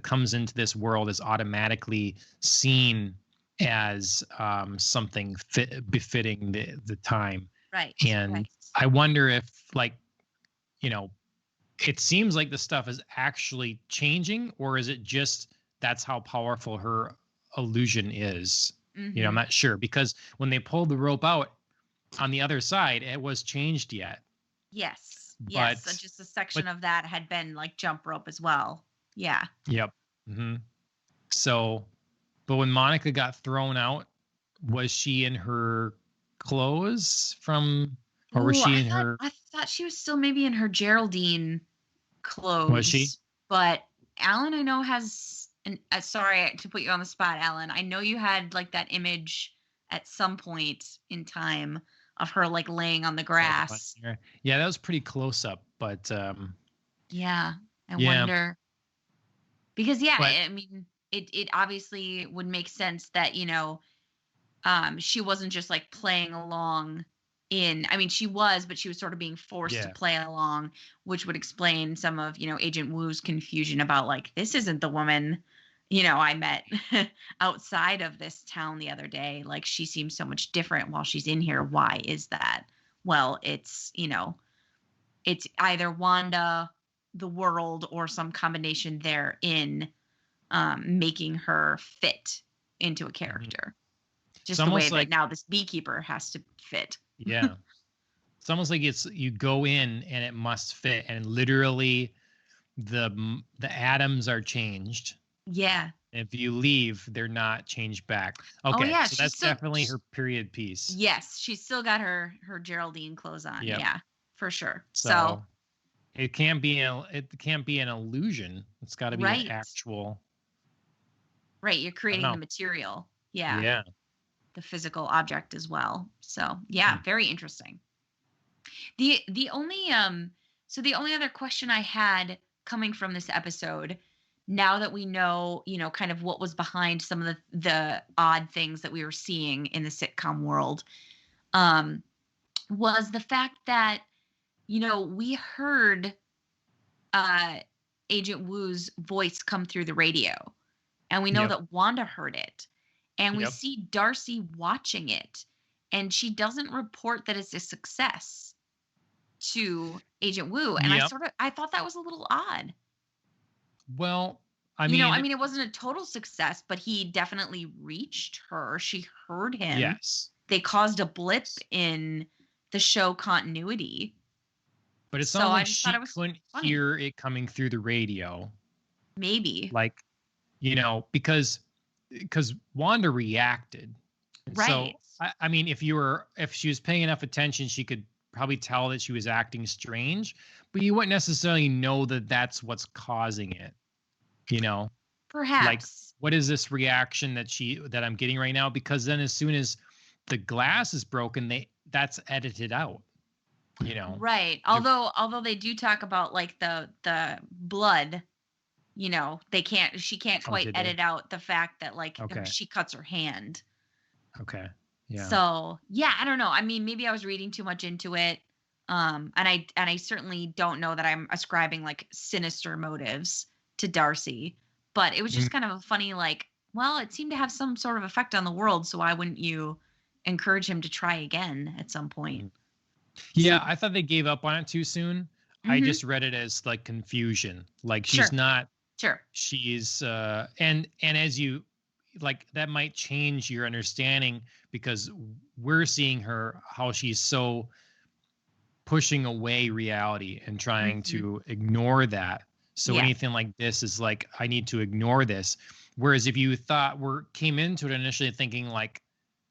comes into this world is automatically seen as something befitting the time. Right. And Right. I wonder if, like, you know, it seems like the stuff is actually changing, or is it just that's how powerful her illusion is? I'm Mm-hmm. not sure, because when they pulled the rope out on the other side, it was changed yet. Yes. Yes. So But just a section but of that had been like jump rope as well. Yeah. yep. hmm So, but when Monica got thrown out, was she in her clothes from, or was Oh, she I in thought her? I thought she was still maybe in her Geraldine Was she? clothes, but Alan, I know has an. Sorry to put you on the spot, Alan. I know you had like that image at some point in time of her like laying on the Like, lying grass. here? Yeah, that was pretty close up, but Yeah, I yeah, wonder because yeah, but I mean, it obviously would make sense that she wasn't just like playing along in. I mean, she was, but she was sort of being forced to yeah, play along, which would explain some of Agent Wu's confusion about like this isn't the woman I met outside of this town the other day. Like she seems so much different while she's in here. Why is that? Well, it's either Wanda, the world, or some combination therein, making her fit into a mhm. character. It's Just the way almost that like, now this beekeeper has to fit. yeah, it's almost like it's you go in and it must fit, and literally the atoms are changed. Yeah. If you leave, they're not changed back. Oh Okay, yeah, so that's definitely her period piece. yes, she's still got her Geraldine clothes on. Yep. Yeah, for sure. So, So it can't be an illusion. It's got to be an right. actual. Right, you're I don't creating the know. material. Yeah, Yeah. the physical object as well. So, yeah, Hmm. very interesting. The only the only other question I had coming from this episode, now that we know, kind of what was behind some of the odd things that we were seeing in the sitcom world, um, was the fact that, we heard uh Agent Wu's voice come through the radio. And we know Yep. that Wanda heard it. And we Yep. see Darcy watching it. And she doesn't report that it's a success to Agent Wu. And Yep. I thought that was a little odd. Well, I I mean, mean, it wasn't a total success, but he definitely reached her. She heard him. yes. They caused a blip in the show continuity. But it So sounds I like just thought she it was couldn't funny. hear it coming through the radio. Maybe. Like, because Wanda reacted. And Right. so I mean, if she was paying enough attention, she could probably tell that she was acting strange, but you wouldn't necessarily know that that's what's causing it. Like, Perhaps. what is this reaction that I'm getting right now? Because then as soon as the glass is broken, that's edited out. Right. They're- Although they do talk about like the blood, she can't oh, quite did they? edit out the fact that like Okay. she cuts her hand. Okay. Yeah. So, yeah, I don't know. I mean, maybe I was reading too much into it. And I certainly don't know that I'm ascribing like sinister motives to Darcy, but it was just kind of a funny like, well, it seemed to have some sort of effect on the world, so why wouldn't you encourage him to try again at some point? Yeah, I thought they gave up on it too soon. I Mhm. just read it as like confusion. Like Sure. she's not Sure. she's and as you like, that might change your understanding, because we're seeing her how she's so pushing away reality and trying Mhm. to ignore that. So Yeah. anything like this is like, I need to ignore this. Whereas if you came into it initially thinking like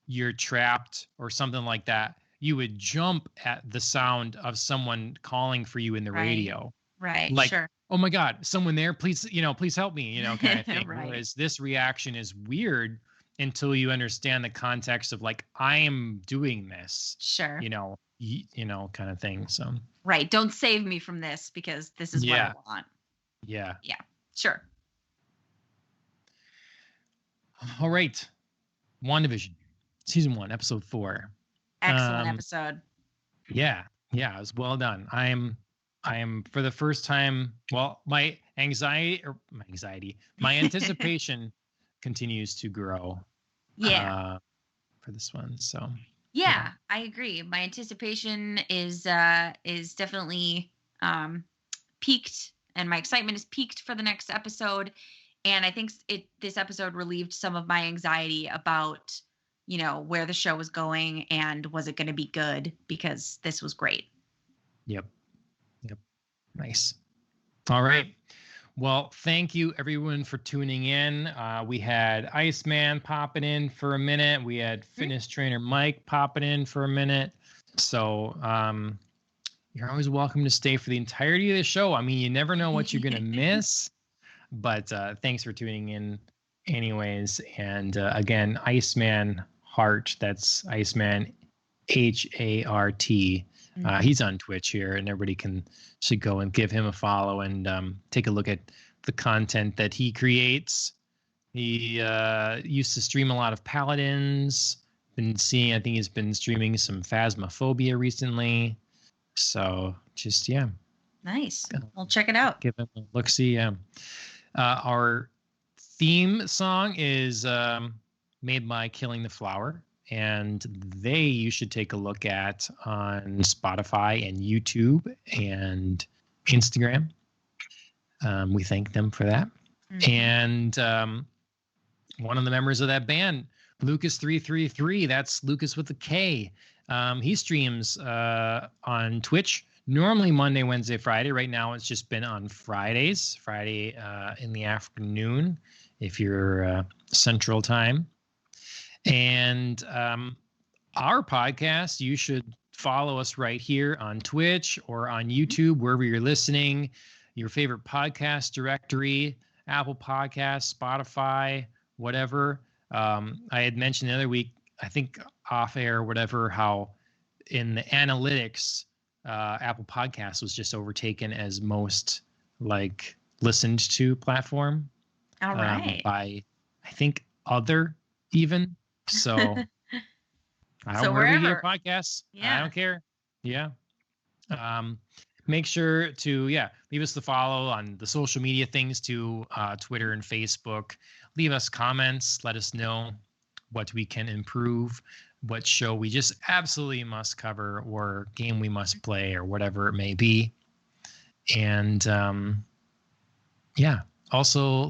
you're trapped or something like that, you would jump at the sound of someone calling for you in the Right. radio. Right. Like, Sure. oh my God, someone there, please, please help me, kind of thing. Right. Whereas this reaction is weird until you understand the context of like, I am doing this, Sure. kind of thing. So, Right. Don't save me from this because this is what I yeah. want. Yeah. Yeah. Sure. All right. WandaVision, season 1, episode 4. Excellent episode. Yeah. Yeah. It was well done. I am for the first time. Well, my anticipation continues to grow. Yeah. For this one. So. Yeah, I agree. My anticipation is definitely peaked, and my excitement is peaked for the next episode. And I think this episode relieved some of my anxiety about, where the show was going and was it going to be good, because this was great. Yep. Nice. All right. Well, thank you everyone for tuning in. We had Iceman popping in for a minute. We had fitness trainer Mike popping in for a minute. So you're always welcome to stay for the entirety of the show. I mean, you never know what you're going to miss. But thanks for tuning in anyways. And again, Iceman Hart, that's Iceman Hart. He's on Twitch here, and everybody should go and give him a follow and take a look at the content that he creates. He used to stream a lot of Paladins. I think he's been streaming some Phasmophobia recently. So just, Nice. We'll check it out. Give him a look-see. Our theme song is made by Killing the Flower, and you should take a look at on Spotify and YouTube and Instagram. We thank them for that. Mm-hmm. And one of the members of that band, Lucas333, that's Lucas with a K. He streams on Twitch. Normally Monday, Wednesday, Friday. Right now it's just been on Fridays, Friday in the afternoon, if you're Central Time. And our podcast, you should follow us right here on Twitch or on YouTube, wherever you're listening, your favorite podcast directory, Apple Podcasts, Spotify, whatever. I had mentioned the other week, I think off air or whatever, how in the analytics, Apple Podcasts was just overtaken as most listened to platform. All right. By, I think, other even. So wherever we get podcasts, I don't care. Yeah. Make sure to leave us the follow on the social media things too, Twitter and Facebook. Leave us comments. Let us know what we can improve, what show we just absolutely must cover, or game we must play, or whatever it may be. And also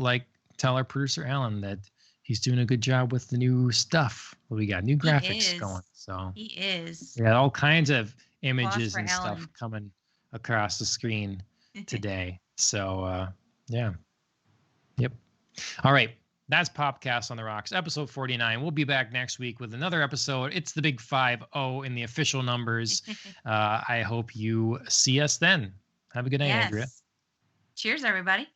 tell our producer Alan that he's doing a good job with the new stuff. Well, we got new graphics going. So he is. Yeah, all kinds of images and stuff coming across the screen today. So Yep. All right. That's Popcast on the Rocks, episode 49. We'll be back next week with another episode. It's the big 5-0 in the official numbers. I hope you see us then. Have a good night, Andrea. Cheers, everybody.